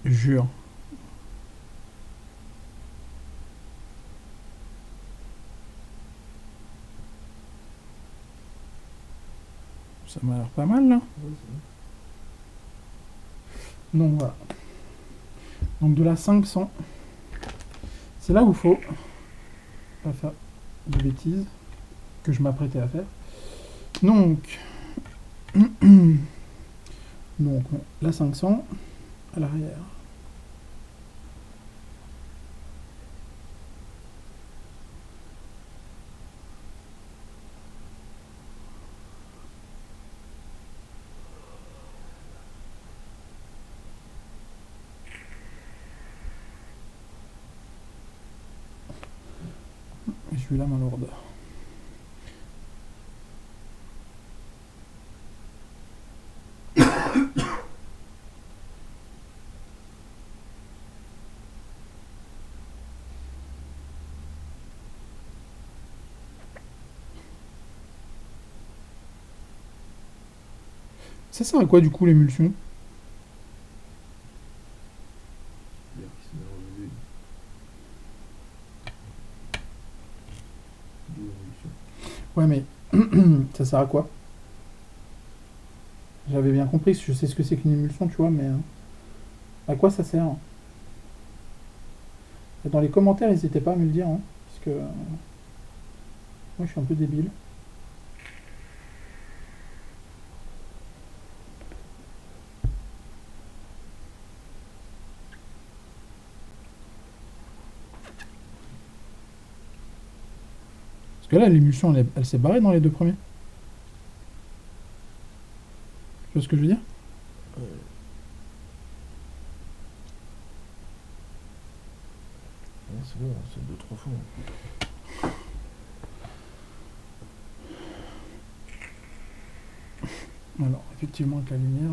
Jure. Ça m'a l'air pas mal, là. Ouais, Donc, voilà. Donc, de la 500. C'est là où il faut pas faire de bêtises que je m'apprêtais à faire. Donc... Donc, la 500 à l'arrière. Et je suis là, ma lourde. Ça sert à quoi du coup l'émulsion? l'air qui se mélange à l'huile. D'où l'évolution. Ouais, mais ça sert à quoi? J'avais bien compris, je sais ce que c'est qu'une émulsion, tu vois, mais à quoi ça sert? Dans les commentaires, n'hésitez pas à me le dire, hein, parce que Moi, je suis un peu débile. Parce que là, l'émulsion, elle s'est barrée dans les deux premiers. Tu vois ce que je veux dire? Ouais, c'est bon, c'est 2-3 fois. Alors, effectivement, avec la lumière.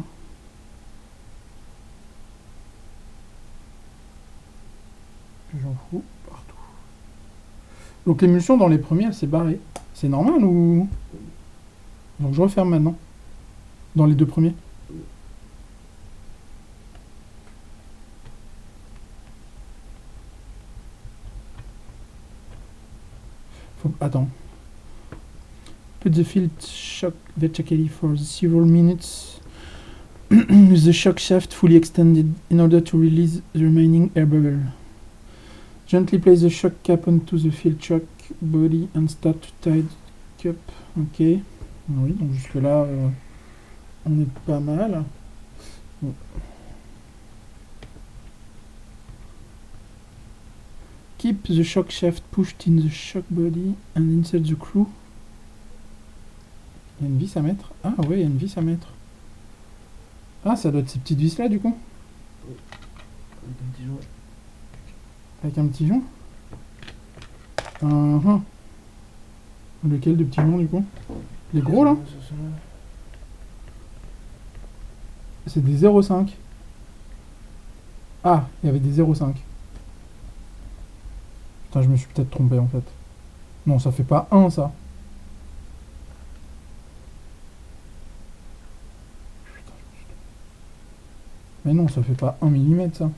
J'en fous partout. Donc l'émulsion dans les premiers, elle s'est barrée. C'est normal ou... Donc je referme maintenant. Dans les deux premiers. Attends. Put the field shock vertically for several minutes with the shock shaft fully extended in order to release the remaining air bubble. Gently place the shock cap onto the field shock body and start to tie the cup. Ok. Oui, donc jusque là, on est pas mal. Bon. Keep the shock shaft pushed in the shock body and insert the screw. Il y a une vis à mettre. Ah ouais, il y a une vis à mettre. Ah, ça doit être ces petites vis là du coup. Avec un petit joint. Avec un petit joint. Lequel de petits joints du coup? Les gros là? C'est des 0,5. Ah, il y avait des 0,5. Putain, je me suis peut-être trompé en fait. Non, ça fait pas 1 ça. Mais non, ça fait pas 1 mm ça.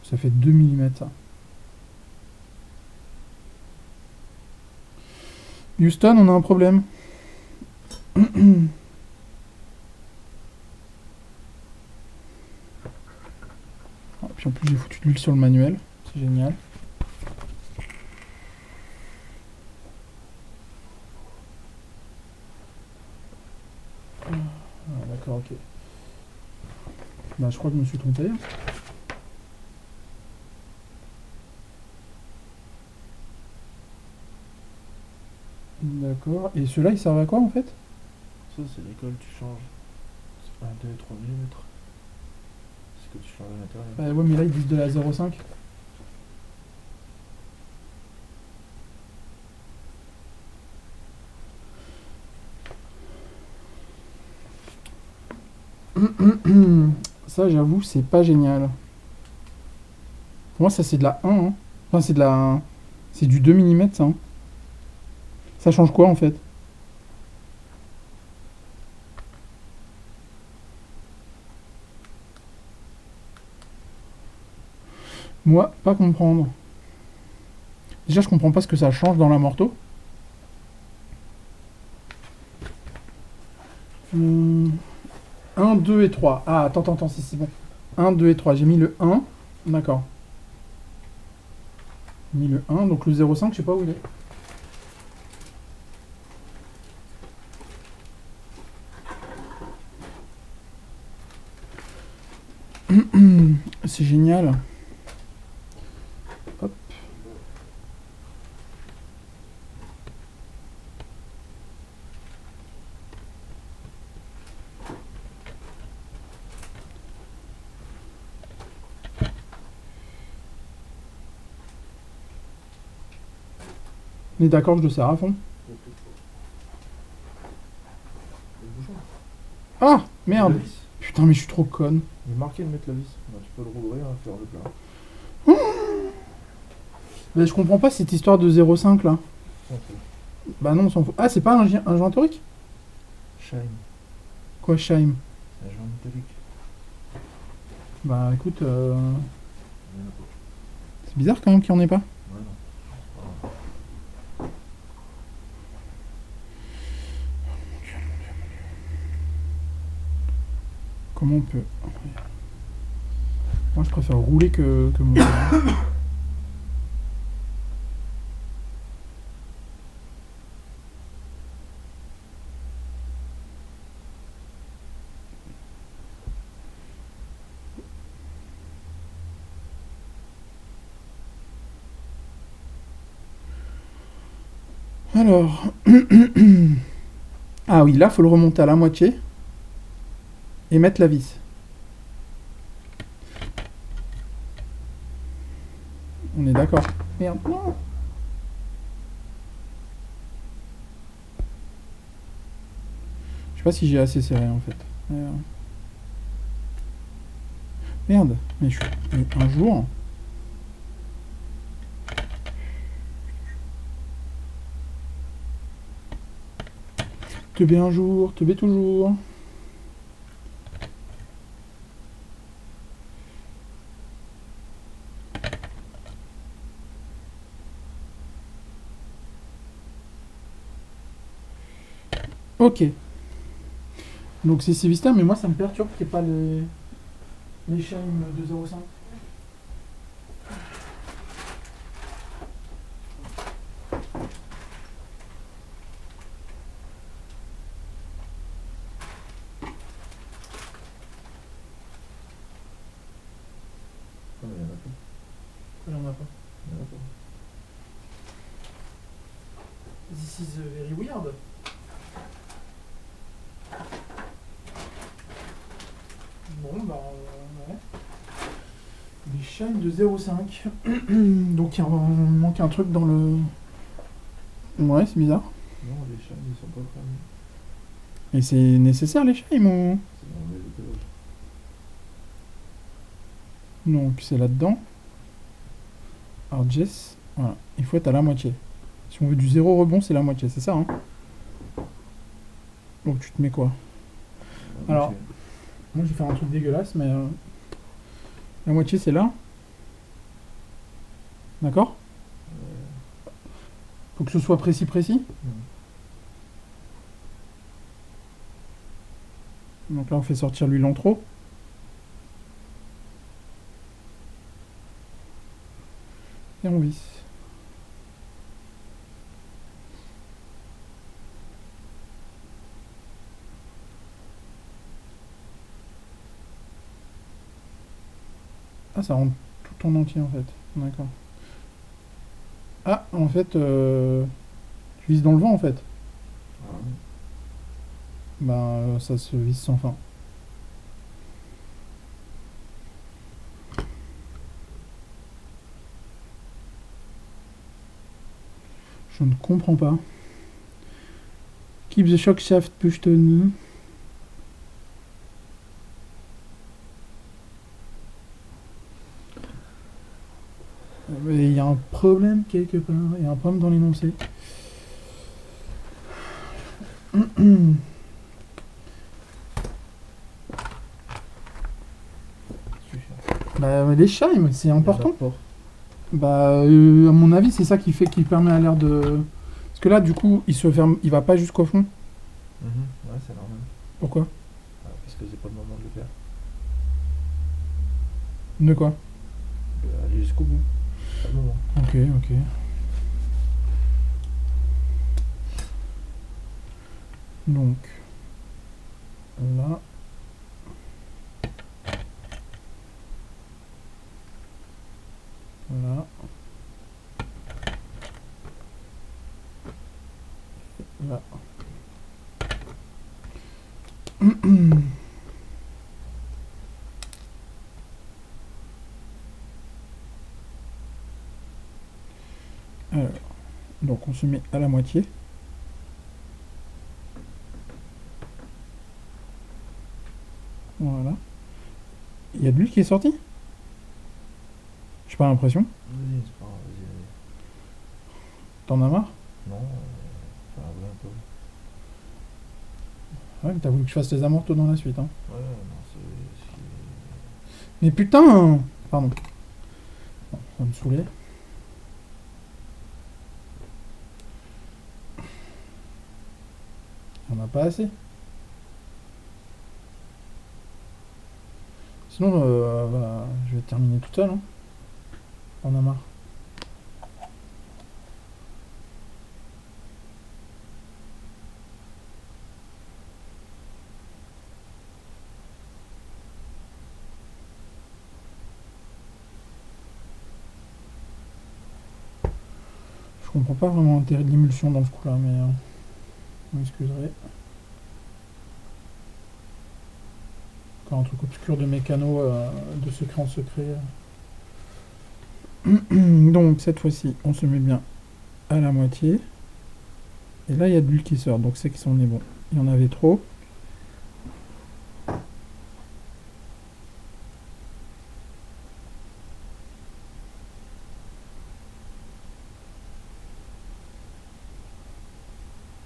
Ça fait 2 mm ça. Houston, on a un problème. Ah, puis en plus j'ai foutu de l'huile sur le manuel. C'est génial. Ah, d'accord, ok. Bah je crois que je me suis trompé. D'accord. Et ceux-là, ils servent à quoi en fait? Ça, c'est l'école, tu changes. C'est 1, 2, 3 mm. C'est ce que tu changes à l'intérieur. Bah ouais, mais là ils disent de la 0,5. Ça, j'avoue, c'est pas génial. Pour moi, ça c'est de la 1. Hein. Enfin, c'est de la. C'est du 2 mm ça. Hein. Ça change quoi en fait? Moi, pas comprendre. Déjà, je comprends pas ce que ça change dans la morteau. 1, 2 et 3. Ah, attends, c'est bon. 1, 2 et 3. J'ai mis le 1. D'accord. J'ai mis le 1. Donc le 0,5, je sais pas où il est. C'est génial. Hop. On est d'accord, je le serre à fond. Le bouchon. Ah, merde. La vis. Putain, mais je suis trop conne. Il est marqué de mettre la vis. Bah, tu peux le rouvrir et faire le plein. Mais je comprends pas cette histoire de 0,5 là. Ok. Bah non, on s'en fout. Ah, c'est pas un joint torique? Shine. Quoi, Shime? C'est un joint métallique. Bah écoute, Il y en a pas. c'est bizarre quand même qu'il n'y en ait pas. Ouais, non. C'est pas grave. Comment on peut... Moi, je préfère rouler que monter. Alors. Ah oui, là, faut le remonter à la moitié. Et mettre la vis. On est d'accord. Merde, non. Je sais pas si j'ai assez serré en fait. Merde, mais un jour. Teubé un jour, teubé toujours. Ok. Donc c'est Vista, mais moi ça me perturbe qu'il n'y ait pas les chimes de 0,5. Non, mais il y en a pas. Il n'y en a pas. Il y en a pas. This is very weird. Bon, bah ouais. Des chimes de 0,5. Donc il manque un truc dans le... Ouais, c'est bizarre. Non, les chimes, ils sont pas fermés. Et c'est nécessaire les chimes ou... C'est dans le décollage. Donc c'est là-dedans. Alors Jess, voilà, il faut être à la moitié. Si on veut du zéro rebond, c'est la moitié, c'est ça hein. Donc tu te mets quoi? Alors, moi je vais faire un truc dégueulasse, mais la moitié c'est là. D'accord? Faut que ce soit précis. Donc là on fait sortir l'huile en trop. Et on visse. Ah, ça rentre tout en entier en fait. D'accord. Ah, en fait, tu vises dans le vent en fait. Ah, Bah, ça se visse sans fin. Je ne comprends pas. Keep the shock shaft pushed on. Il y a un problème quelque part. Il y a un problème dans l'énoncé. Bah, les chimes, c'est important. Bah, à mon avis, c'est ça qui permet à l'air de. Parce que là, du coup, il se ferme, il va pas jusqu'au fond. Ouais, c'est normal. Pourquoi? Parce que c'est pas le moment de le faire. De quoi? Aller jusqu'au bout. Pas le moment. Ok. Donc, là. Là. Là. Alors, donc on se met à la moitié. Voilà. Il y a de l'huile qui est sortie? J'ai pas l'impression. Vas-y, c'est pas grave, vas-y. T'en as marre? Non, enfin, ouais, un peu. Ouais, mais t'as voulu que je fasse les amortos dans la suite, hein. Ouais, non, c'est. Mais putain! Pardon. Bon, ça va me saouler. On n'a pas assez. Si Sinon, je vais terminer tout seul. Hein. On a marre. Je comprends pas vraiment l'intérêt de l'émulsion dans ce coup-là, mais vous m'excuserez. Encore un truc obscur de mécano, de secret en secret. Donc cette fois-ci, on se met bien à la moitié. Et là, il y a de l'huile qui sort, donc c'est qu'on est bon. Il y en avait trop.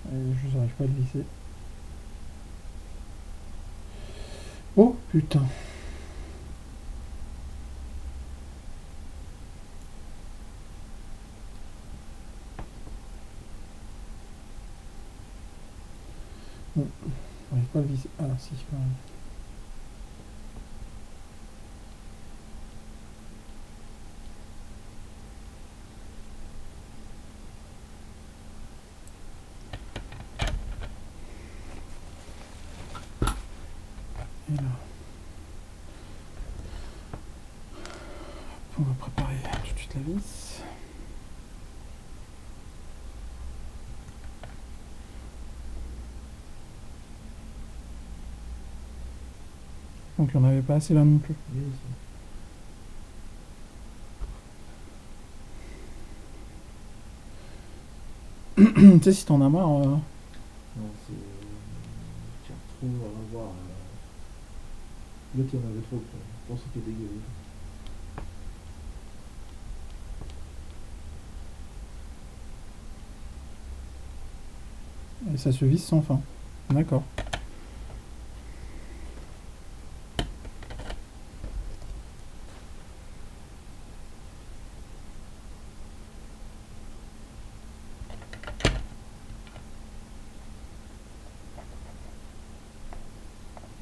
Et je n'arrive pas à le glisser. Oh putain. Bon, j'arrive pas à le glisser. Ah si, quand même. Et là. On va préparer tout de suite la vis. Donc il n'y en avait pas assez là non plus. Oui, Tu sais, si t'en as marre, non, c'est. Tu retrouves à avoir. L'autre, il y en avait trop, quoi. Je pense que c'était dégueulasse. et ça se visse sans fin. D'accord.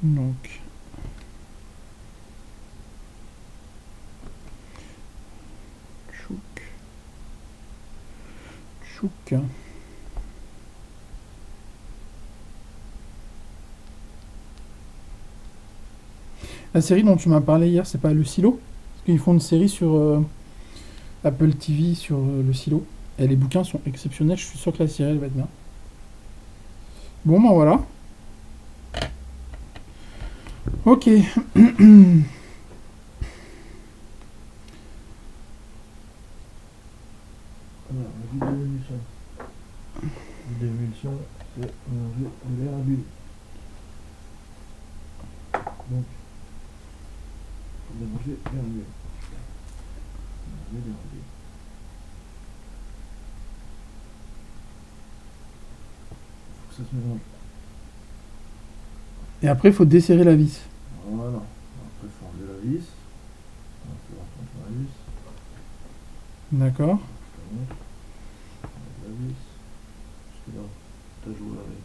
Donc. Chouk. Chouk. La série dont tu m'as parlé hier, c'est pas Le Silo? Parce qu'ils font une série sur Apple TV sur Le Silo. Et les bouquins sont exceptionnels, je suis sûr que la série elle va être bien. Bon ben voilà. Ok. Alors, la vue d'émulsion. Vue d'émulsion, c'est mélanger de l'air à bulle. Donc, faut mélanger l'air à bulle. Mélanger l'air à bulle. Faut que ça se mélange. Et après, il faut desserrer la vis. Voilà. Après, il faut enlever la vis. On va voir contre la vis. D'accord. Je te montre. Enlève la vis. Parce que là, t'as joué avec.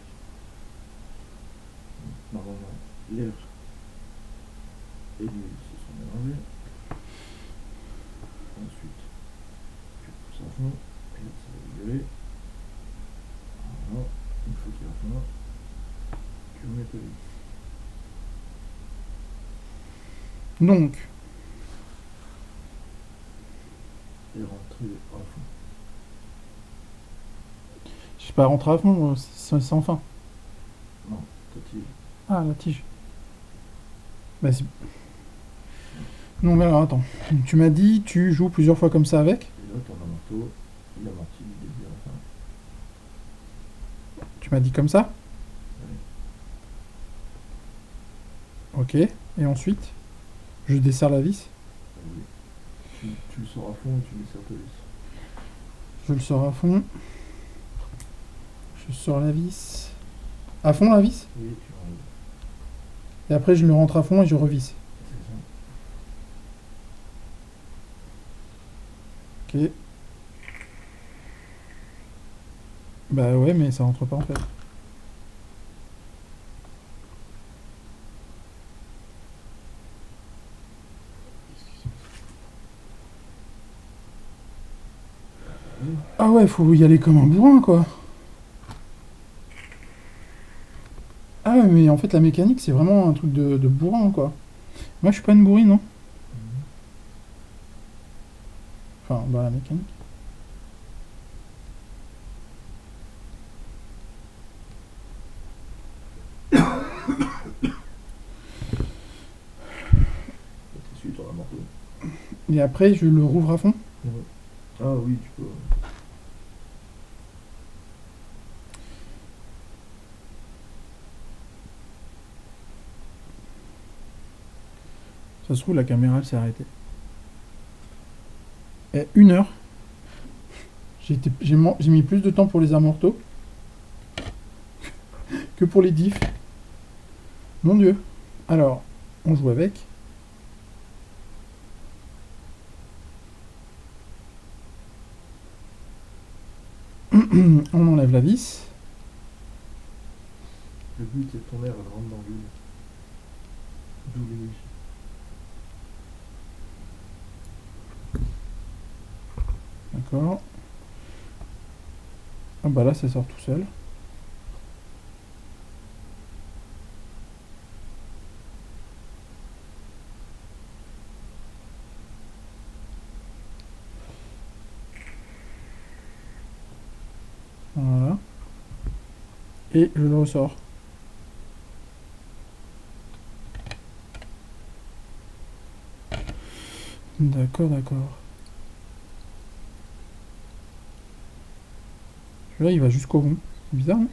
Normalement, l'air et l'huile se sont mélangés. Ensuite, tu pousses à fond. Et là, ça va dégueuler. Voilà. Une fois qu'il est à fond, tu remets ta vis. Donc, Et rentrer à fond. je sais pas rentrer à fond, c'est sans fin. Non, ta tige. Ah, la tige. Bah, non, mais alors attends. Tu m'as dit, tu joues plusieurs fois comme ça avec. Et là, ton marteau, il amortit du début à la fin. Tu m'as dit comme ça. Oui. Ok. Et ensuite, je desserre la vis. Oui. Tu le sors à fond et tu desserres ta vis. Je le sors à fond. Je sors la vis. À fond la vis. Oui, tu enlèves. Et après, je le rentre à fond et je revisse. C'est ça. Ok. Bah ouais, mais ça rentre pas en fait. Ah ouais, faut y aller comme un bourrin, quoi. Ah ouais, mais en fait, la mécanique, c'est vraiment un truc de bourrin, quoi. Moi, je suis pas une bourrine, non? Mhm. Enfin, bah, la mécanique. Là, t'essuies ton marteau. Et après, je le rouvre à fond. Ouais. Ah oui, tu peux. Ça se trouve, la caméra, elle s'est arrêtée. Et 1 heure. J'ai mis plus de temps pour les amortos que pour les diffs. Mon dieu. Alors, on joue avec. On enlève la vis. Le but, c'est que ton air elle rentre dans l'huile. D'où les. D'accord. Ah bah là, ça sort tout seul. Voilà. Et je le ressors. D'accord, d'accord. Celui-là, il va jusqu'au bout. C'est bizarre, hein?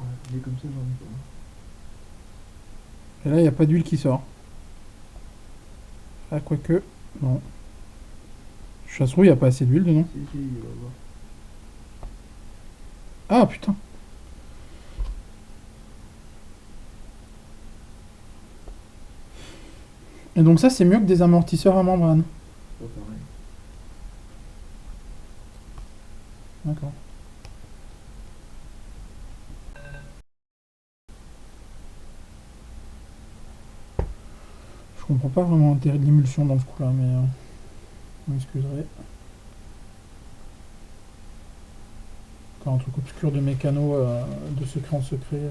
Ouais, il est comme ça, j'en ai pas. Et là, il n'y a pas d'huile qui sort. Ah, quoique. Non. Ça se trouve, il n'y a pas assez d'huile dedans. Si, si, il va voir. Ah, putain. Et donc ça, c'est mieux que des amortisseurs à membrane. Pas pareil. D'accord. Je comprends pas vraiment l'intérêt de l'émulsion dans ce coup-là, mais vous m'excuserez. Encore un truc obscur de mécano, de secret en secret.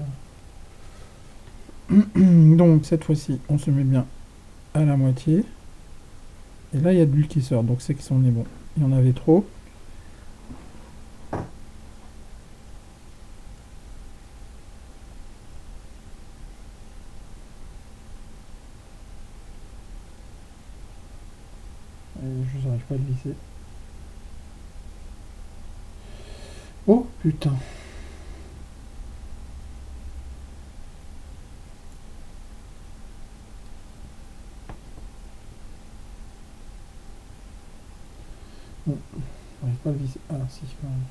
Donc cette fois-ci, on se met bien à la moitié. Et là, il y a de l'huile qui sort, donc c'est qu'on est bon. Il y en avait trop. Et je n'arrive pas à le visser. Oh putain. Bon, j'arrive pas à le visser. Ah si, quand même.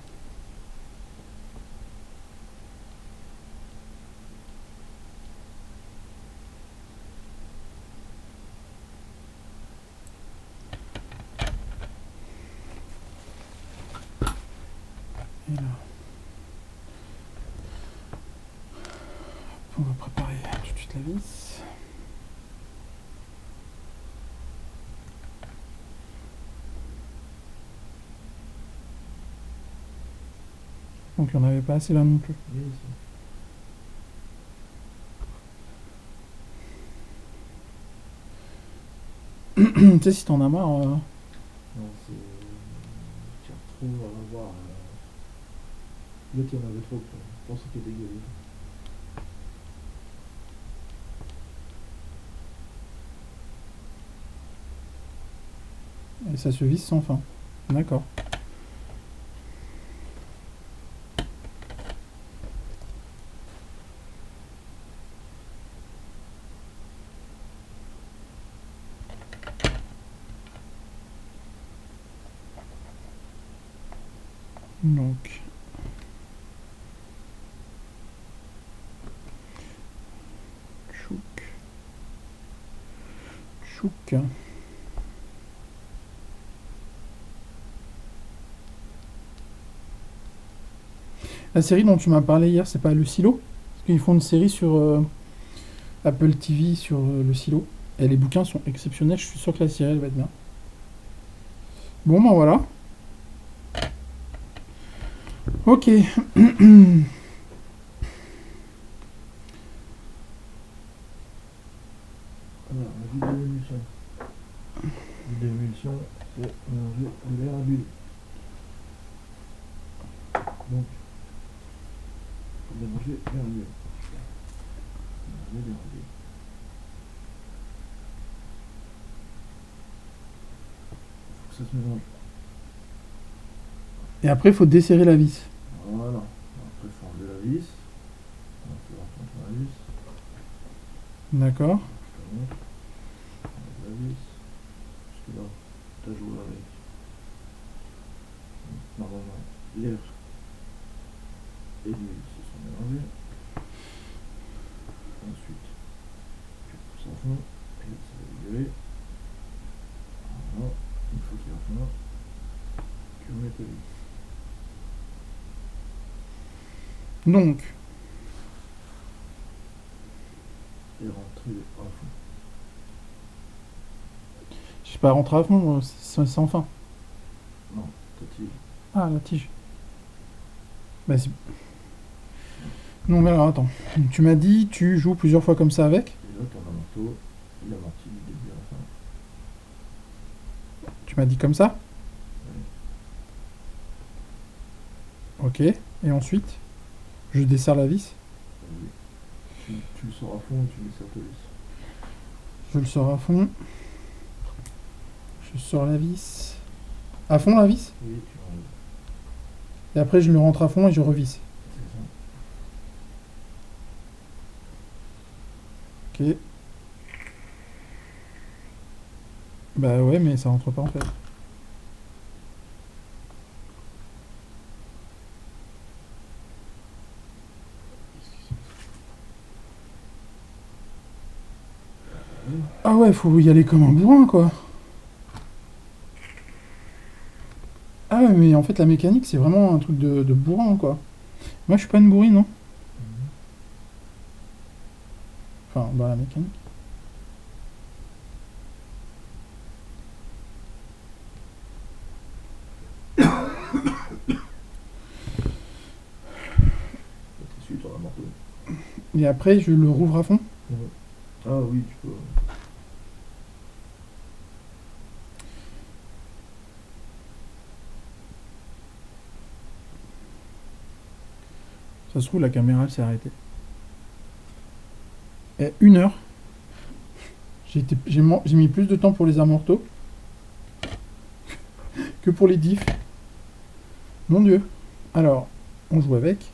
Et là, on va préparer tout de suite la vis. Donc il n'y en avait pas assez là non plus. Oui, Tu sais, si t'en as marre, non, c'est. Tu retrouves à voir. L'autre, il y en avait trop, quoi. Je pensais qu'il était dégueulasse. et ça se visse sans fin. D'accord. Donc, tchouk, tchouk. La série dont tu m'as parlé hier, c'est pas le silo? Parce qu'ils font une série sur Apple TV sur le silo. Et les bouquins sont exceptionnels, je suis sûr que la série elle va être bien. Bon ben voilà. Ok. Alors, la vide d'émulsion. Vide d'émulsion, c'est mélanger de l'air à bulle. Donc, mélanger l'air à bulle. Mélanger l'air à bulle. Faut que ça se mélange. Et après, il faut desserrer la vis. Voilà. Après, il faut enlever la vis. On va faire contre la vis. D'accord. Je te montre. Enlève la vis. Parce que là, t'as joué avec. Normalement, l'air et l'huile se sont mélangés. Ensuite, tu pousses à fond. Et là, ça va virer. Voilà. Une fois qu'il est à fond, tu remets ta vis. Donc, Et rentrer à fond. je sais pas rentrer à fond, c'est sans fin. Non, ta tige. Ah, la tige. Bah, c'est... Non, mais alors attends. Tu m'as dit, tu joues plusieurs fois comme ça avec. Et là, ton marteau, il amortit du début à la fin. Tu m'as dit comme ça. Ok. Et ensuite, je desserre la vis. Oui. Tu le sors à fond et tu desserres ta vis. Je le sors à fond. Je sors la vis. À fond la vis. Oui, tu enlèves. Et après, je le rentre à fond et je revisse. C'est ça. Ok. Bah ouais, mais ça rentre pas en fait. Ah ouais, faut y aller comme un bourrin, quoi. Ah ouais, mais en fait, la mécanique, c'est vraiment un truc de bourrin, quoi. Moi, je suis pas une bourrine, non? Enfin, dans la mécanique. T'essuies ton marteau. Et après, je le rouvre à fond. Ah oui, tu peux. Ça se trouve, la caméra, elle s'est arrêtée. Et 1 heure. J'ai mis plus de temps pour les amortos que pour les diffs. Mon Dieu. Alors, on joue avec.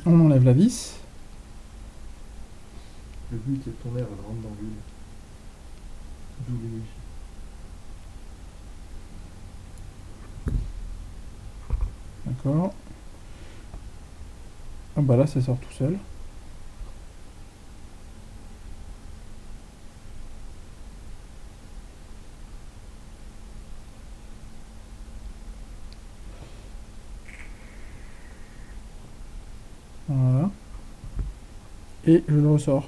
On enlève la vis. Le but c'est que ton air elle rentre dans l'huile. D'où les. D'accord. Ah bah là, ça sort tout seul. Voilà. Et je le ressors.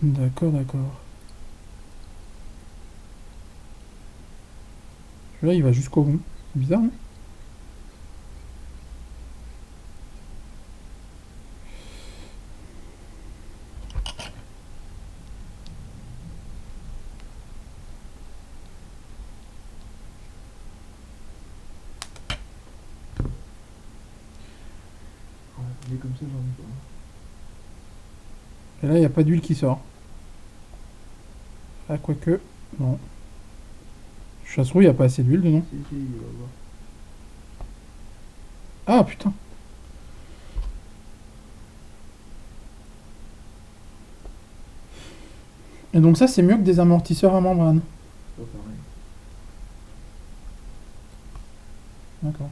D'accord, d'accord. Celui-là, il va jusqu'au bout. C'est bizarre, hein? Ouais, il est comme ça, j'en ai pas. Et là, il n'y a pas d'huile qui sort. Ah, quoique. Non. Ça se trouve, il n'y a pas assez d'huile dedans. Si, il va voir. Ah, putain. Et donc ça, c'est mieux que des amortisseurs à membrane. C'est pas pareil. D'accord.